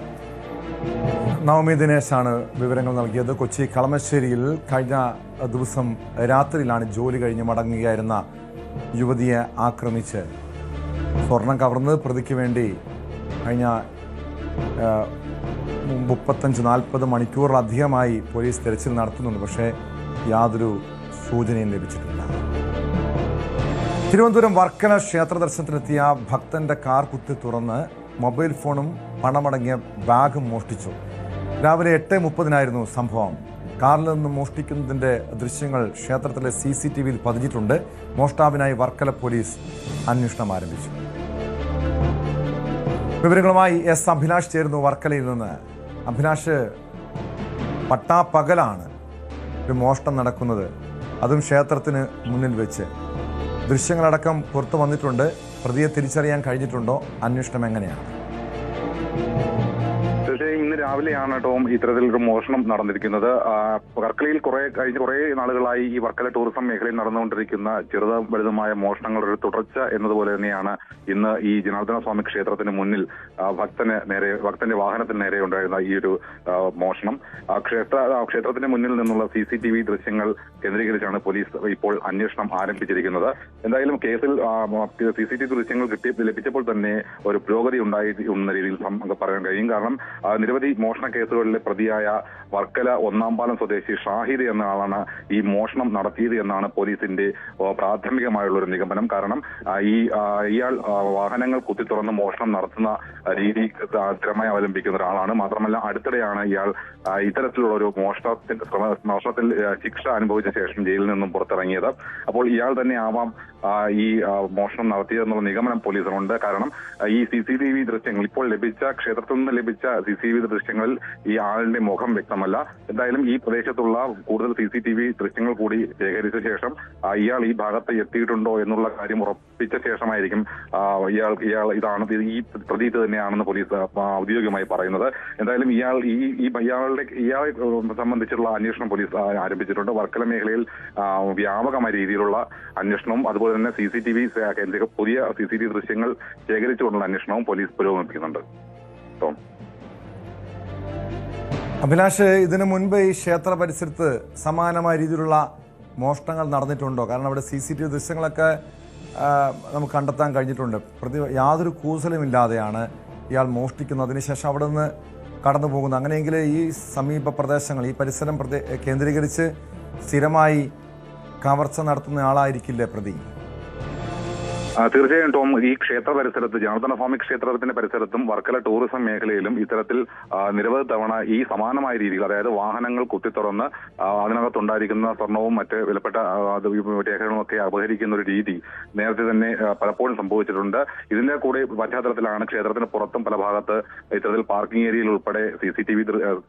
നവമി ദിനേശാണ് വിവരങ്ങൾ നൽകിയത്. കൊച്ചി കളമശ്ശേരിയിൽ കഴിഞ്ഞ ദിവസം രാത്രിയിലാണ് ജോലി കഴിഞ്ഞ് മടങ്ങുകയായിരുന്ന യുവതിയെ ആക്രമിച്ച് സ്വർണം കവർന്ന് പ്രതിക്ക് വേണ്ടി കഴിഞ്ഞ 35-40 മണിക്കൂറിലധികമായി പോലീസ് തെരച്ചിൽ നടത്തുന്നുണ്ട്. പക്ഷേ യാതൊരു സൂചനയും ലഭിച്ചിട്ടില്ല. തിരുവനന്തപുരം വർക്കല ക്ഷേത്ര ദർശനത്തിനെത്തിയ ഭക്തന്റെ കാർ കുത്തി തുറന്ന് മൊബൈൽ ഫോണും പണമടങ്ങിയ ബാഗും മോഷ്ടിച്ചു. രാവിലെ 8:30 സംഭവം. കാറിൽ നിന്ന് മോഷ്ടിക്കുന്നതിന്റെ ദൃശ്യങ്ങൾ ക്ഷേത്രത്തിലെ CCTVയിൽ പതിഞ്ഞിട്ടുണ്ട്. മോഷ്ടാവിനായി വർക്കല പോലീസ് അന്വേഷണം ആരംഭിച്ചു. വിവരങ്ങളുമായി S. അഭിലാഷ് ചേരുന്നു വർക്കലയിൽ നിന്ന്. അഭിലാഷ്, പട്ടാപ്പകലാണ് ഒരു മോഷണം നടക്കുന്നത്, അതും ക്ഷേത്രത്തിന് മുന്നിൽ വെച്ച്. ദൃശ്യങ്ങളടക്കം പുറത്തു വന്നിട്ടുണ്ട്. പ്രതിയെ തിരിച്ചറിയാൻ കഴിഞ്ഞിട്ടുണ്ടോ? അന്വേഷണം എങ്ങനെയാണ്? ഇന്ന് രാവിലെയാണ് ടോം ഇത്തരത്തിലൊരു മോഷണം നടന്നിരിക്കുന്നത്. വർക്കലയിൽ കഴിഞ്ഞ കുറെ നാളുകളായി ഈ വർക്കല ടൂറിസം മേഖലയിൽ നടന്നുകൊണ്ടിരിക്കുന്ന ചെറുതും വലുതുമായ മോഷണങ്ങളുടെ ഒരു തുടർച്ച എന്നതുപോലെ തന്നെയാണ് ഇന്ന് ഈ ജനാർദ്ദന സ്വാമി ക്ഷേത്രത്തിന് മുന്നിൽ ഭക്തന്റെ വാഹനത്തിന് നേരെ ഉണ്ടായിരുന്ന ഈ ഒരു മോഷണം. ക്ഷേത്രത്തിന്റെ മുന്നിൽ നിന്നുള്ള CCTV ദൃശ്യങ്ങൾ കേന്ദ്രീകരിച്ചാണ് പോലീസ് ഇപ്പോൾ അന്വേഷണം ആരംഭിച്ചിരിക്കുന്നത്. എന്തായാലും കേസിൽ CCTV ദൃശ്യങ്ങൾ ലഭിച്ചപ്പോൾ തന്നെ ഒരു പുരോഗതി ഉണ്ടായി എന്ന രീതിയിൽ പറയാൻ കഴിയും. കാരണം നിരവധി മോഷണ കേസുകളിലെ പ്രതിയായ വർക്കല ഒന്നാംപാലം സ്വദേശി ഷാഹിദ് എന്ന ആളാണ് ഈ മോഷണം നടത്തിയത് എന്നാണ് പോലീസിന്റെ പ്രാഥമികമായുള്ള ഒരു നിഗമനം. കാരണം ഇയാൾ വാഹനങ്ങൾ കുത്തി തുറന്ന് മോഷണം നടത്തുന്ന രീതി സ്ഥിരമായി അവലംബിക്കുന്ന ഒരാളാണ്. മാത്രമല്ല അടുത്തിടെയാണ് ഇയാൾ ഇത്തരത്തിലുള്ള ഒരു മോഷണത്തിൽ ശിക്ഷ അനുഭവിച്ച ശേഷം ജയിലിൽ നിന്നും പുറത്തിറങ്ങിയത്. അപ്പോൾ ഇയാൾ തന്നെ ആവാം ഈ മോഷണം നടത്തിയതെന്നുള്ള നിഗമനം പോലീസിനുണ്ട്. കാരണം ഈ CCTV ദൃശ്യങ്ങൾ ഇപ്പോൾ ലഭിച്ച ക്ഷേത്രത്തിൽ നിന്ന് ലഭിച്ച CCTV ദൃശ്യങ്ങളിൽ ഈ ആളിന്റെ മുഖം വ്യക്തമല്ല. എന്തായാലും ഈ പ്രദേശത്തുള്ള കൂടുതൽ CCTV ദൃശ്യങ്ങൾ കൂടി ശേഖരിച്ച ശേഷം ഇയാൾ ഈ ഭാഗത്ത് എത്തിയിട്ടുണ്ടോ എന്നുള്ള കാര്യം ഉറപ്പിച്ച ശേഷമായിരിക്കും ഇയാൾ ഇതാണ് ഈ പ്രതീതി തന്നെയാണെന്ന് പോലീസ് ഔദ്യോഗികമായി പറയുന്നത്. എന്തായാലും ഇയാളെ സംബന്ധിച്ചുള്ള അന്വേഷണം പോലീസ് ആരംഭിച്ചിട്ടുണ്ട്. വർക്കല മേഖലയിൽ വ്യാപകമായ രീതിയിലുള്ള അന്വേഷണവും അതുപോലെ തന്നെ പുതിയ CCTV ദൃശ്യങ്ങൾ ശേഖരിച്ചുകൊണ്ടുള്ള അന്വേഷണവും പോലീസ് പുരോഗമിപ്പിക്കുന്നുണ്ട്. അഭിലാഷ്, ഇതിനു മുൻപ് ഈ ക്ഷേത്ര പരിസരത്ത് സമാനമായ രീതിയിലുള്ള മോഷണങ്ങൾ നടന്നിട്ടുണ്ടോ? കാരണം അവിടെ CCTV ദൃശ്യങ്ങളൊക്കെ നമുക്ക് കണ്ടെത്താൻ കഴിഞ്ഞിട്ടുണ്ട്. യാതൊരു കൂസലുമില്ലാതെയാണ് ഇയാൾ മോഷ്ടിക്കുന്നത്. അതിനുശേഷം അവിടെ നിന്ന് കടന്നു പോകുന്നത്. അങ്ങനെയെങ്കിൽ ഈ സമീപ പ്രദേശങ്ങൾ, ഈ പരിസരം കേന്ദ്രീകരിച്ച് സ്ഥിരമായി കവർച്ച നടത്തുന്ന ആളായിരിക്കില്ലേ പ്രതി? തീർച്ചയായും ടോം, ഈ ക്ഷേത്ര പരിസരത്ത് ജനാർദ്ദന സ്വാമി ക്ഷേത്രത്തിന്റെ പരിസരത്തും വർക്കല ടൂറിസം മേഖലയിലും ഇത്തരത്തിൽ നിരവധി തവണ ഈ സമാനമായ രീതിയിൽ, അതായത് വാഹനങ്ങൾ കുത്തിത്തുറന്ന് അതിനകത്തുണ്ടായിരിക്കുന്ന സ്വർണവും മറ്റ് വിലപ്പെട്ട രേഖകളും ഒക്കെ അപഹരിക്കുന്ന ഒരു രീതി നേരത്തെ തന്നെ പലപ്പോഴും സംഭവിച്ചിട്ടുണ്ട്. ഇതിന്റെ കൂടെ പശ്ചാത്തലത്തിലാണ് ക്ഷേത്രത്തിന് പുറത്തും പല ഭാഗത്ത് ഇത്തരത്തിൽ പാർക്കിംഗ് ഏരിയയിൽ ഉൾപ്പെടെ CCTV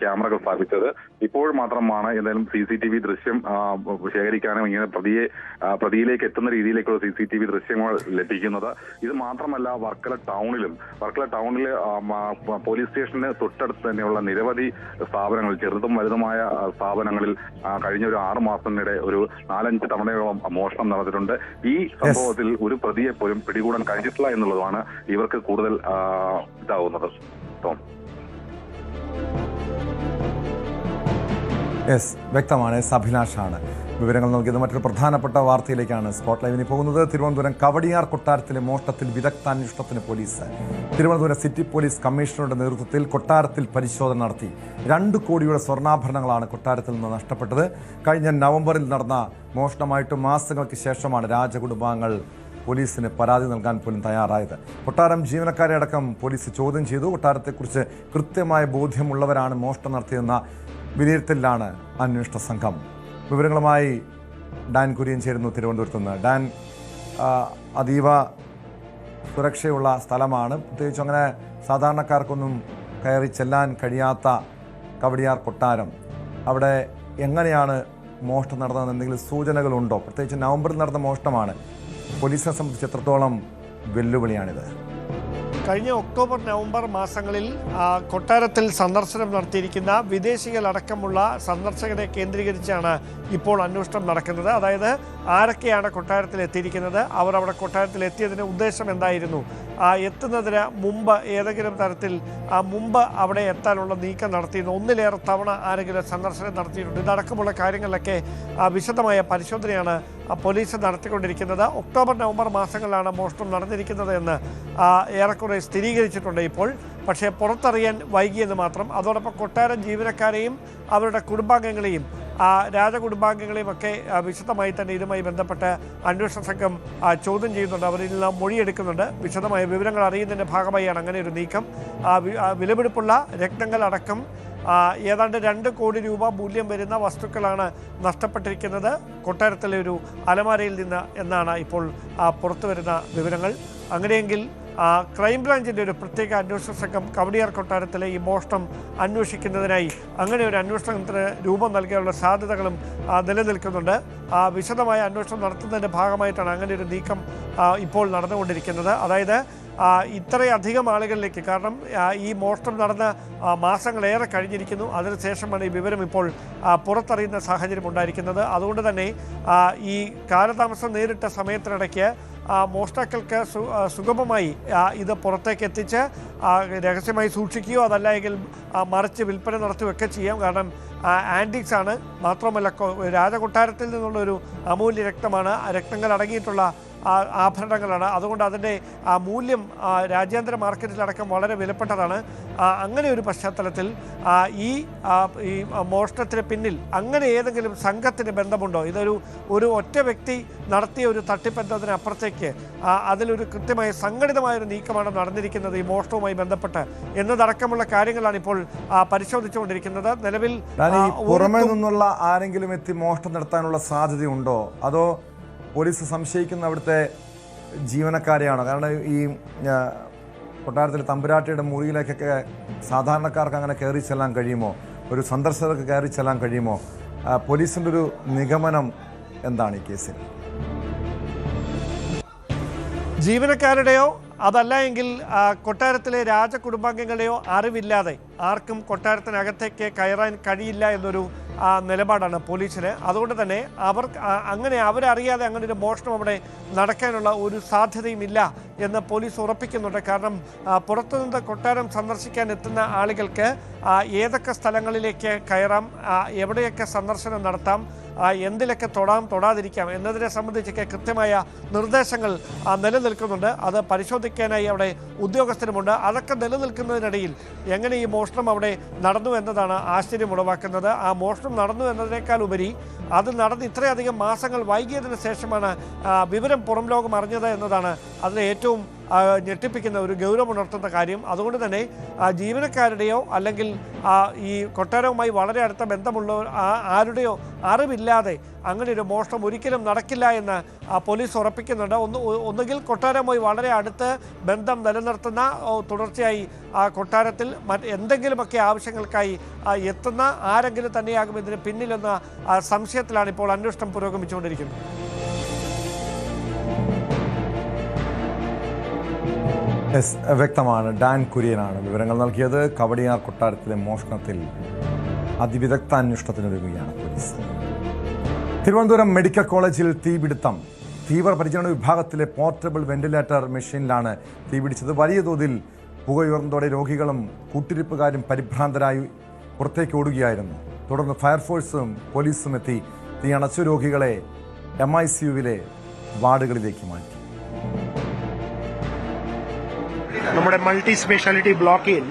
ക്യാമറകൾ സ്ഥാപിച്ചത്. ഇപ്പോൾ മാത്രമാണ് എന്തായാലും CCTV ദൃശ്യം ശേഖരിക്കാനും ഇങ്ങനെ പ്രതിയിലേക്ക് എത്തുന്ന രീതിയിലേക്കുള്ള CCTV ദൃശ്യങ്ങൾ ലഭിക്കുന്നത്. ഇത് മാത്രമല്ല, വർക്കല ടൗണില് പോലീസ് സ്റ്റേഷന് തൊട്ടടുത്ത് തന്നെയുള്ള നിരവധി സ്ഥാപനങ്ങൾ, ചെറുതും വലുതുമായ സ്ഥാപനങ്ങളിൽ കഴിഞ്ഞ ഒരു 6 മാസത്തിനിടെ ഒരു 4-5 തവണയോളം മോഷണം നടന്നിട്ടുണ്ട്. ഈ സംഭവത്തിൽ ഒരു പ്രതിയെ പോലും പിടികൂടാൻ കഴിഞ്ഞിട്ടില്ല എന്നുള്ളതാണ് ഇവർക്ക് കൂടുതൽ ഇതാവുന്നത്. വ്യക്തമാണ്. അഭിലാഷാണ് വിവരങ്ങൾ നൽകിയത്. മറ്റൊരു പ്രധാനപ്പെട്ട വാർത്തയിലേക്കാണ് സ്പോട്ട് ലൈവിന് പോകുന്നത്. തിരുവനന്തപുരം കവടിയാർ കൊട്ടാരത്തിലെ മോഷണത്തിൽ വിദഗ്ധാന്വേഷണത്തിന് പോലീസ്. തിരുവനന്തപുരം സിറ്റി പോലീസ് കമ്മീഷണറുടെ നേതൃത്വത്തിൽ കൊട്ടാരത്തിൽ പരിശോധന നടത്തി. 2 കോടിയുടെ സ്വർണ്ണാഭരണങ്ങളാണ് കൊട്ടാരത്തിൽ നിന്ന് നഷ്ടപ്പെട്ടത്. കഴിഞ്ഞ നവംബറിൽ നടന്ന മോഷണമായിട്ട് മാസങ്ങൾക്ക് ശേഷമാണ് രാജകുടുംബാംഗങ്ങൾ പോലീസിന് പരാതി നൽകാൻ പോലും തയ്യാറായത്. കൊട്ടാരം ജീവനക്കാരെ അടക്കം പോലീസ് ചോദ്യം ചെയ്തു. കൊട്ടാരത്തെക്കുറിച്ച് കൃത്യമായ ബോധ്യമുള്ളവരാണ് മോഷണം നടത്തിയെന്ന വിലയിരുത്തലിലാണ് അന്വേഷണ സംഘം. വിവരങ്ങളുമായി ഡാൻ കുര്യൻ ചേരുന്നു തിരുവനന്തപുരത്ത് നിന്ന്. ഡാൻ, അതീവ സുരക്ഷയുള്ള സ്ഥലമാണ്. പ്രത്യേകിച്ച് അങ്ങനെ സാധാരണക്കാർക്കൊന്നും കയറി ചെല്ലാൻ കഴിയാത്ത കവടിയാർ കൊട്ടാരം, അവിടെ എങ്ങനെയാണ് മോഷണം നടന്നതെന്ന് എന്തെങ്കിലും സൂചനകളുണ്ടോ? പ്രത്യേകിച്ച് നവംബറിൽ നടന്ന മോഷണമാണ്. പോലീസിനെ സംബന്ധിച്ച് എത്രത്തോളം വെല്ലുവിളിയാണിത്? കഴിഞ്ഞ ഒക്ടോബർ നവംബർ മാസങ്ങളിൽ കൊട്ടാരത്തിൽ സന്ദർശനം നടത്തിയിരിക്കുന്ന വിദേശികളടക്കമുള്ള സന്ദർശകരെ കേന്ദ്രീകരിച്ചാണ് ഇപ്പോൾ അന്വേഷണം നടക്കുന്നത്. അതായത് ആരൊക്കെയാണ് കൊട്ടാരത്തിൽ എത്തിയിരിക്കുന്നത്, അവർ അവിടെ കൊട്ടാരത്തിൽ എത്തിയതിന് ഉദ്ദേശം എന്തായിരുന്നു, എത്തുന്നതിന് മുമ്പ് ഏതെങ്കിലും തരത്തിൽ മുമ്പ് അവിടെ എത്താനുള്ള നീക്കം നടത്തിയിരുന്നു, ഒന്നിലേറെ തവണ ആരെങ്കിലും സന്ദർശനം നടത്തിയിട്ടുണ്ട്, ഇതടക്കമുള്ള കാര്യങ്ങളിലൊക്കെ വിശദമായ പരിശോധനയാണ് പോലീസ് നടത്തിക്കൊണ്ടിരിക്കുന്നത്. ഒക്ടോബർ നവംബർ മാസങ്ങളിലാണ് മോഷണം നടന്നിരിക്കുന്നത് എന്ന് ഏറെക്കുറെ സ്ഥിരീകരിച്ചിട്ടുണ്ട് ഇപ്പോൾ. പക്ഷേ പുറത്തറിയാൻ വൈകിയെന്ന് മാത്രം. അതോടൊപ്പം കൊട്ടാരം ജീവനക്കാരെയും അവരുടെ കുടുംബാംഗങ്ങളെയും രാജകുടുംബാംഗങ്ങളെയും ഒക്കെ വിശദമായി തന്നെ ഇതുമായി ബന്ധപ്പെട്ട് അന്വേഷണ സംഘം ചോദ്യം ചെയ്യുന്നുണ്ട്. അവരിൽ നിന്നും മൊഴിയെടുക്കുന്നുണ്ട്. വിശദമായ വിവരങ്ങൾ അറിയുന്നതിൻ്റെ ഭാഗമായാണ് അങ്ങനെ ഒരു നീക്കം. വിലപിടിപ്പുള്ള രത്നങ്ങൾ അടക്കം ഏതാണ്ട് 2 കോടി രൂപ മൂല്യം വരുന്ന വസ്തുക്കളാണ് നഷ്ടപ്പെട്ടിരിക്കുന്നത് കൊട്ടാരത്തിലെ ഒരു അലമാരയിൽ നിന്ന് എന്നാണ് ഇപ്പോൾ പുറത്തു വരുന്ന വിവരങ്ങൾ. അങ്ങനെയെങ്കിൽ ക്രൈംബ്രാഞ്ചിൻ്റെ ഒരു പ്രത്യേക അന്വേഷണ സംഘം കവടിയാർ കൊട്ടാരത്തിലെ ഈ മോഷണം അന്വേഷിക്കുന്നതിനായി അങ്ങനെ ഒരു അന്വേഷണത്തിന് രൂപം നൽകാനുള്ള സാധ്യതകളും നിലനിൽക്കുന്നുണ്ട്. വിശദമായ അന്വേഷണം നടത്തുന്നതിൻ്റെ ഭാഗമായിട്ടാണ് അങ്ങനെ ഒരു നീക്കം ഇപ്പോൾ നടന്നുകൊണ്ടിരിക്കുന്നത്. അതായത് ഇത്രയധികം ആളുകളിലേക്ക്, കാരണം ഈ മോഷണം നടന്ന മാസങ്ങളേറെ കഴിഞ്ഞിരിക്കുന്നു. അതിനുശേഷമാണ് ഈ വിവരം ഇപ്പോൾ പുറത്തറിയുന്ന സാഹചര്യം ഉണ്ടായിരിക്കുന്നത്. അതുകൊണ്ട് തന്നെ ഈ കാലതാമസം നേരിട്ട സമയത്തിനിടയ്ക്ക് മോഷ്ടാക്കൾക്ക് സുഗമമായി ഇത് പുറത്തേക്ക് എത്തിച്ച് രഹസ്യമായി സൂക്ഷിക്കുകയോ അതല്ല എങ്കിൽ മറിച്ച് വിൽപ്പന നടത്തുകയൊക്കെ ചെയ്യാം. കാരണം ആൻറ്റിക്സ് ആണ്. മാത്രമല്ല രാജകൊട്ടാരത്തിൽ നിന്നുള്ളൊരു അമൂല്യ രത്നമാണ്. രത്നങ്ങൾ അടങ്ങിയിട്ടുള്ള ആഭരണങ്ങളാണ്. അതുകൊണ്ട് അതിൻ്റെ മൂല്യം രാജ്യാന്തര മാർക്കറ്റിലടക്കം വളരെ വിലപ്പെട്ടതാണ്. അങ്ങനെ ഒരു പശ്ചാത്തലത്തിൽ ഈ മോഷണത്തിന് പിന്നിൽ അങ്ങനെ ഏതെങ്കിലും സംഘത്തിന് ബന്ധമുണ്ടോ? ഇതൊരു ഒറ്റ വ്യക്തി നടത്തിയ ഒരു തട്ടിപ്പെന്നതിന് അപ്പുറത്തേക്ക് അതിലൊരു കൃത്യമായ സംഘടിതമായൊരു നീക്കമാണ് നടന്നിരിക്കുന്നത് ഈ മോഷണവുമായി ബന്ധപ്പെട്ട് എന്നതടക്കമുള്ള കാര്യങ്ങളാണ് ഇപ്പോൾ പരിശോധിച്ചുകൊണ്ടിരിക്കുന്നത്. നിലവിൽ പുറമേ നിന്നുള്ള ആരെങ്കിലും എത്തി മോഷണം നടത്താനുള്ള സാധ്യതയുണ്ടോ? അതോ പോലീസ് സംശയിക്കുന്ന അവിടുത്തെ ജീവനക്കാരെയാണ്. കാരണം ഈ കൊട്ടാരത്തിൽ തമ്പുരാട്ടിയുടെ മുറിയിലേക്കൊക്കെ സാധാരണക്കാർക്ക് അങ്ങനെ കയറി ചെല്ലാൻ കഴിയുമോ? ഒരു സന്ദർശകർക്ക് കയറി ചെല്ലാൻ കഴിയുമോ? പോലീസിൻ്റെ ഒരു നിഗമനം എന്താണ് ഈ കേസിൽ? ജീവനക്കാരുടെയോ അതല്ല എങ്കിൽ കൊട്ടാരത്തിലെ രാജകുടുംബാംഗങ്ങളുടെയോ അറിവില്ലാതെ ആർക്കും കൊട്ടാരത്തിനകത്തേക്ക് കയറാൻ കഴിയില്ല എന്നൊരു നിലപാടാണ് പോലീസിന്. അതുകൊണ്ട് തന്നെ അവരറിയാതെ അങ്ങനെ ഒരു മോഷണം അവിടെ നടക്കാനുള്ള ഒരു സാധ്യതയും ഇല്ല എന്ന് പോലീസ് ഉറപ്പിക്കുന്നുണ്ട്. കാരണം പുറത്തുനിന്ന് കൊട്ടാരം സന്ദർശിക്കാൻ എത്തുന്ന ആളുകൾക്ക് ഏതൊക്കെ സ്ഥലങ്ങളിലേക്ക് കയറാം, എവിടെയൊക്കെ സന്ദർശനം നടത്താം, എന്തിലൊക്കെ തൊടാം തൊടാതിരിക്കാം എന്നതിനെ സംബന്ധിച്ചൊക്കെ കൃത്യമായ നിർദ്ദേശങ്ങൾ നിലനിൽക്കുന്നുണ്ട്. അത് പരിശോധിക്കാനായി അവിടെ ഉദ്യോഗസ്ഥരുമുണ്ട്. അതൊക്കെ നിലനിൽക്കുന്നതിനിടയിൽ എങ്ങനെ ഈ മോഷണം അവിടെ നടന്നു എന്നതാണ് ആശ്ചര്യമുളവാക്കുന്നത്. ആ മോഷണം നടന്നു എന്നതിനേക്കാൾ ഉപരി അത് നടന്ന് ഇത്രയധികം മാസങ്ങൾ വൈകിയതിന് ശേഷമാണ് വിവരം പുറം ലോകം അറിഞ്ഞത് എന്നതാണ് അതിന് ഏറ്റവും ഞെട്ടിപ്പിക്കുന്ന ഒരു ഗൗരവമുണർത്തുന്ന കാര്യം. അതുകൊണ്ട് തന്നെ ജീവനക്കാരുടെയോ അല്ലെങ്കിൽ ഈ കൊട്ടാരവുമായി വളരെ അടുത്ത ബന്ധമുള്ളവർ ആരുടെയോ അറിവില്ലാതെ അങ്ങനെ ഒരു മോഷണം ഒരിക്കലും നടക്കില്ല എന്ന് പോലീസ് ഉറപ്പിക്കുന്നുണ്ട്. ഒന്നുകിൽ കൊട്ടാരവുമായി വളരെ അടുത്ത് ബന്ധം നിലനിർത്തുന്ന തുടർച്ചയായി കൊട്ടാരത്തിൽ എന്തെങ്കിലുമൊക്കെ ആവശ്യങ്ങൾക്കായി എത്തുന്ന ആരെങ്കിലും തന്നെയാകും ഇതിന് പിന്നിലെന്ന സംശയത്തിലാണ് ഇപ്പോൾ അന്വേഷണം പുരോഗമിച്ചുകൊണ്ടിരിക്കുന്നത്. വ്യക്തമാണ്. ഡാൻ കുര്യനാണ് വിവരങ്ങൾ നൽകിയത്. കവടിയാർ കൊട്ടാരത്തിലെ മോഷണത്തിൽ അതിവിദഗ്ധ അന്വേഷണത്തിനൊരുങ്ങുകയാണ് പോലീസ്. തിരുവനന്തപുരം മെഡിക്കൽ കോളേജിൽ തീപിടുത്തം. തീവ്രപരിചരണ വിഭാഗത്തിലെ പോർട്ടബിൾ വെന്റിലേറ്റർ മെഷീനിലാണ് തീപിടിച്ചത്. വലിയ തോതിൽ പുകയുയർന്നതോടെ രോഗികളും കൂട്ടിരിപ്പുകാരും പരിഭ്രാന്തരായി പുറത്തേക്ക് ഓടുകയായിരുന്നു. തുടർന്ന് ഫയർഫോഴ്സും പോലീസും എത്തി തീ അണച്ചു രോഗികളെ MICUവിലെ വാർഡുകളിലേക്ക് മാറ്റി. നമ്മുടെ മൾട്ടി സ്പെഷ്യാലിറ്റി ബ്ലോക്കിൽ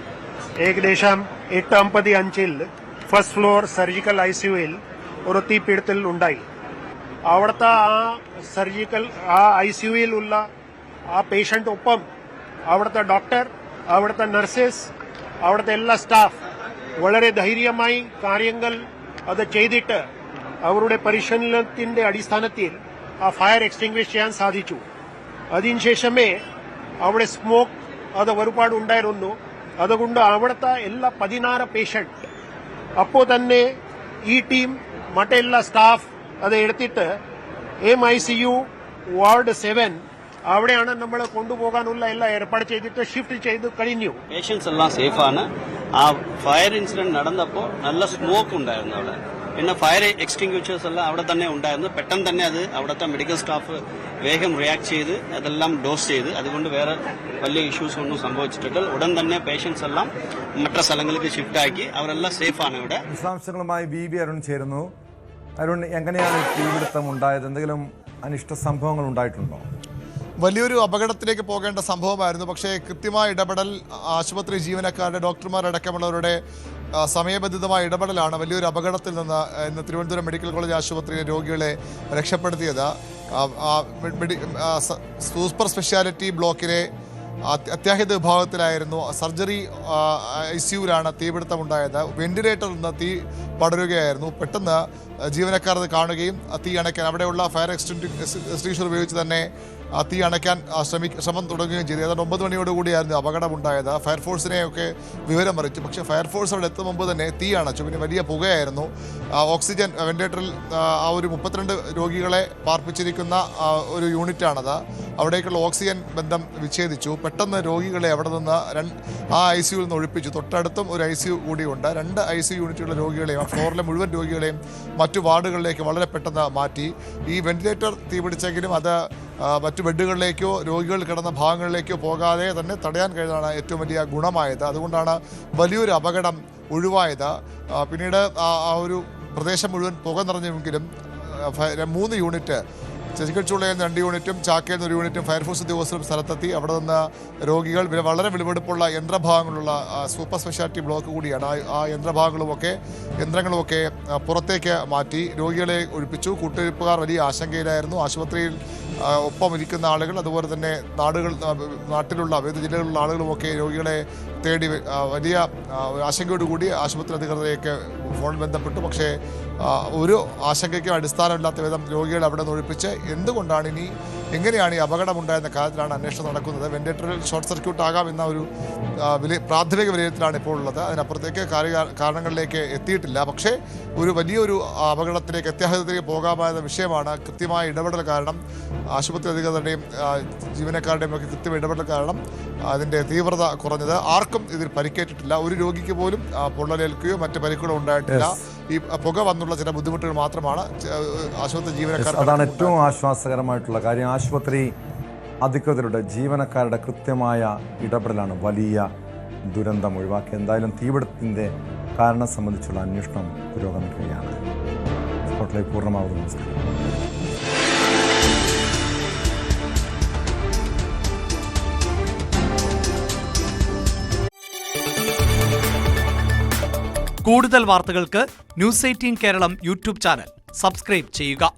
ഏകദേശം 8:55 ഫസ്റ്റ് ഫ്ലോർ സർജിക്കൽ ICUവിൽ ഒരു തീപിടുത്തൽ ഉണ്ടായി. അവിടുത്തെ ICUവിൽ ഉള്ള പേഷ്യന്റ് ഒപ്പം അവിടുത്തെ ഡോക്ടർ, അവിടുത്തെ നഴ്സസ്, അവിടുത്തെ എല്ലാ സ്റ്റാഫ് വളരെ ധൈര്യമായി കാര്യങ്ങൾ അത് ചെയ്തിട്ട് അവരുടെ പരിശീലനത്തിന്റെ അടിസ്ഥാനത്തിൽ ഫയർ എക്സ്റ്റിംഗ്വിഷ് ചെയ്യാൻ സാധിച്ചു. അതിനുശേഷമേ അവിടെ സ്മോക്ക് അത് ഒരുപാട് ഉണ്ടായിരുന്നു. അതുകൊണ്ട് അവിടുത്തെ എല്ലാ 16 പേഷ്യന്റ് അപ്പോൾ തന്നെ ഈ ടീം മറ്റെല്ലാ സ്റ്റാഫ് അത് എടുത്തിട്ട് MICU വാർഡ് 7 അവിടെയാണ് നമ്മൾ കൊണ്ടുപോകാനുള്ള എല്ലാം ഏർപ്പാട് ചെയ്തിട്ട് ഷിഫ്റ്റ് ചെയ്ത് കഴിഞ്ഞു. പേഷ്യൻസ് എല്ലാം സേഫാണ്. ആ ഫയർ ഇൻസിഡന്റ് നടന്നപ്പോൾ നല്ല സ്മോക്ക് ഉണ്ടായിരുന്നു അവിടെ. പിന്നെ ഫയർ എക്സ്റ്റിംഗ്വിഷേഴ്സ് എല്ലാം അവിടെ തന്നെ ഉണ്ടായിരുന്നു. പെട്ടെന്ന് തന്നെ അത് അവിടുത്തെ മെഡിക്കൽ സ്റ്റാഫ് വേഗം റിയാക്ട് ചെയ്ത് അതെല്ലാം ഡോസ് ചെയ്ത്, അതുകൊണ്ട് വേറെ വലിയ ഇഷ്യൂസ് ഒന്നും സംഭവിച്ചിട്ടില്ല. ഉടൻ തന്നെ പേഷ്യൻസ് എല്ലാം മറ്റു സ്ഥലങ്ങളിലേക്ക് ഷിഫ്റ്റ് ആക്കി അവരെല്ലാം സേഫാണ് ഇവിടെ. വിശദാംശങ്ങളുമായി VB അരുൺ ചേരുന്നു. അരുൺ, എങ്ങനെയാണ് തീപിടുത്തം ഉണ്ടായത്? എന്തെങ്കിലും അനിഷ്ട സംഭവങ്ങൾ ഉണ്ടായിട്ടുണ്ടോ? വലിയൊരു അപകടത്തിലേക്ക് പോകേണ്ട സംഭവമായിരുന്നു. പക്ഷേ കൃത്യമായ ഇടപെടൽ ആശുപത്രി ജീവനക്കാരുടെ, ഡോക്ടർമാരടക്കമുള്ളവരുടെ സമയബന്ധിതമായ ഇടപെടലാണ് വലിയൊരു അപകടത്തിൽ നിന്ന് ഇന്ന് തിരുവനന്തപുരം മെഡിക്കൽ കോളേജ് ആശുപത്രിയിലെ രോഗികളെ രക്ഷപ്പെടുത്തിയത്. സൂപ്പർ സ്പെഷ്യാലിറ്റി ബ്ലോക്കിലെ അത്യാഹിത വിഭാഗത്തിലായിരുന്നു സർജറി ICUവിലാണ് തീപിടുത്തമുണ്ടായത്. വെന്റിലേറ്ററിൽ നിന്ന് തീ പടരുകയായിരുന്നു. പെട്ടെന്ന് ജീവനക്കാർ അത് കാണുകയും തീ അണയ്ക്കാൻ അവിടെയുള്ള ഫയർ എക്സ്റ്റിംഗ്വിഷർ ഉപയോഗിച്ച് തന്നെ തീ അണയ്ക്കാൻ ശ്രമം തുടങ്ങുകയും ചെയ്തു. ഏതാണ്ട് 9 മണിയോടുകൂടിയായിരുന്നു അപകടമുണ്ടായത്. ഫയർഫോഴ്സിനെയൊക്കെ വിവരം അറിയിച്ചു. പക്ഷേ ഫയർഫോഴ്സ് അവിടെ എത്തും മുമ്പ് തന്നെ തീ അണച്ചു. പിന്നെ വലിയ പുകയായിരുന്നു. ഓക്സിജൻ വെന്റിലേറ്ററിൽ ഒരു 32 രോഗികളെ പാർപ്പിച്ചിരിക്കുന്ന ഒരു യൂണിറ്റാണത്. അവിടേക്കുള്ള ഓക്സിജൻ ബന്ധം വിച്ഛേദിച്ചു. പെട്ടെന്ന് രോഗികളെ അവിടെ നിന്ന് ICUവിൽ നിന്ന് ഒഴിപ്പിച്ചു. തൊട്ടടുത്തും ഒരു ICU കൂടിയുണ്ട്. 2 ICU യൂണിറ്റുള്ള രോഗികളെയും ആ ഫ്ലോറിലെ മുഴുവൻ രോഗികളെയും മറ്റു വാർഡുകളിലേക്ക് വളരെ പെട്ടെന്ന് മാറ്റി. ഈ വെന്റിലേറ്റർ തീപിടിച്ചെങ്കിലും അത് മറ്റു ബെഡുകളിലേക്കോ രോഗികൾ കിടന്ന ഭാഗങ്ങളിലേക്കോ പോകാതെ തന്നെ തടയാൻ കഴിഞ്ഞതാണ് ഏറ്റവും വലിയ ഗുണമായത്. അതുകൊണ്ടാണ് വലിയൊരു അപകടം ഒഴിവായത്. പിന്നീട് ആ ഒരു പ്രദേശം മുഴുവൻ പുക നിറഞ്ഞെങ്കിലും 3 യൂണിറ്റ്, ചെറുക്കച്ചുള്ളയിൽ 2 യൂണിറ്റും ചാക്കയിൽ 1 യൂണിറ്റും ഫയർഫോഴ്സ് ഉദ്യോഗസ്ഥരും സ്ഥലത്തെത്തി. അവിടെ നിന്ന് രോഗികൾ വളരെ വിലപിടിപ്പുള്ള യന്ത്രഭാഗങ്ങളുള്ള സൂപ്പർ സ്പെഷ്യാലിറ്റി ബ്ലോക്ക് കൂടിയാണ്. ആ യന്ത്രങ്ങളുമൊക്കെ പുറത്തേക്ക് മാറ്റി രോഗികളെ ഒഴിപ്പിച്ചു. കൂട്ടിരിപ്പുകാർ വലിയ ആശങ്കയിലായിരുന്നു. ആശുപത്രിയിൽ ഒപ്പം ഇരിക്കുന്ന ആളുകൾ, അതുപോലെ തന്നെ നാട്ടിലുള്ള വിവിധ ജില്ലകളിലുള്ള ആളുകളുമൊക്കെ രോഗികളെ തേടി വലിയ ആശങ്കയോടുകൂടി ആശുപത്രി അധികൃതരെയൊക്കെ ഫോണിൽ ബന്ധപ്പെട്ടു. പക്ഷേ ഒരു ആശങ്കയ്ക്കും അടിസ്ഥാനമില്ലാത്ത വിധം രോഗികളെ അവിടെ നിന്ന് ഒഴിപ്പിച്ച് എന്തുകൊണ്ടാണ് എങ്ങനെയാണ് ഈ അപകടമുണ്ടായെന്ന കാര്യത്തിലാണ് അന്വേഷണം നടക്കുന്നത്. വെന്റിലേറ്ററിൽ ഷോർട്ട് സർക്യൂട്ട് ആകാം എന്ന ഒരു പ്രാഥമിക വിലയിരുത്തലാണ് ഇപ്പോൾ ഉള്ളത്. അതിനപ്പുറത്തേക്ക് കാരണങ്ങളിലേക്ക് എത്തിയിട്ടില്ല. പക്ഷേ ഒരു വലിയൊരു അപകടത്തിലേക്ക് അത്യാഹിതത്തിലേക്ക് പോകാമെന്ന വിഷയമാണ്. കൃത്യമായ ഇടപെടൽ കാരണം, ആശുപത്രി അധികൃതരുടെയും ജീവനക്കാരുടെയും ഒക്കെ കൃത്യമായ ഇടപെടൽ കാരണം അതിൻ്റെ തീവ്രത കുറഞ്ഞത്. ആർക്കും ഇതിൽ പരിക്കേറ്റിട്ടില്ല. ഒരു രോഗിക്ക് പോലും പൊള്ളലേൽക്കുകയോ മറ്റ് പരിക്കുകളോ ഉണ്ടായിട്ടില്ല. ഈ പുക വന്നുള്ള ചില ബുദ്ധിമുട്ടുകൾ മാത്രമാണ് ആശുപത്രി ജീവനക്കാർ. അതാണ് ഏറ്റവും ആശ്വാസകരമായിട്ടുള്ള കാര്യം. ആശുപത്രി അധികൃതരുടെ ജീവനക്കാരുടെ കൃത്യമായ ഇടപെടലാണ് വലിയ ദുരന്തം ഒഴിവാക്കി. എന്തായാലും തീപിടുത്തത്തിൻ്റെ കാരണം സംബന്ധിച്ചുള്ള അന്വേഷണം പുരോഗമിക്കുകയാണ്. സ്പോട്ട്ലൈറ്റ് പൂർണ്ണമാവുന്നു. നമസ്കാരം. കൂടുതൽ വാർത്തകൾക്ക് news 18 Keralam YouTube channel subscribe ചെയ്യുക.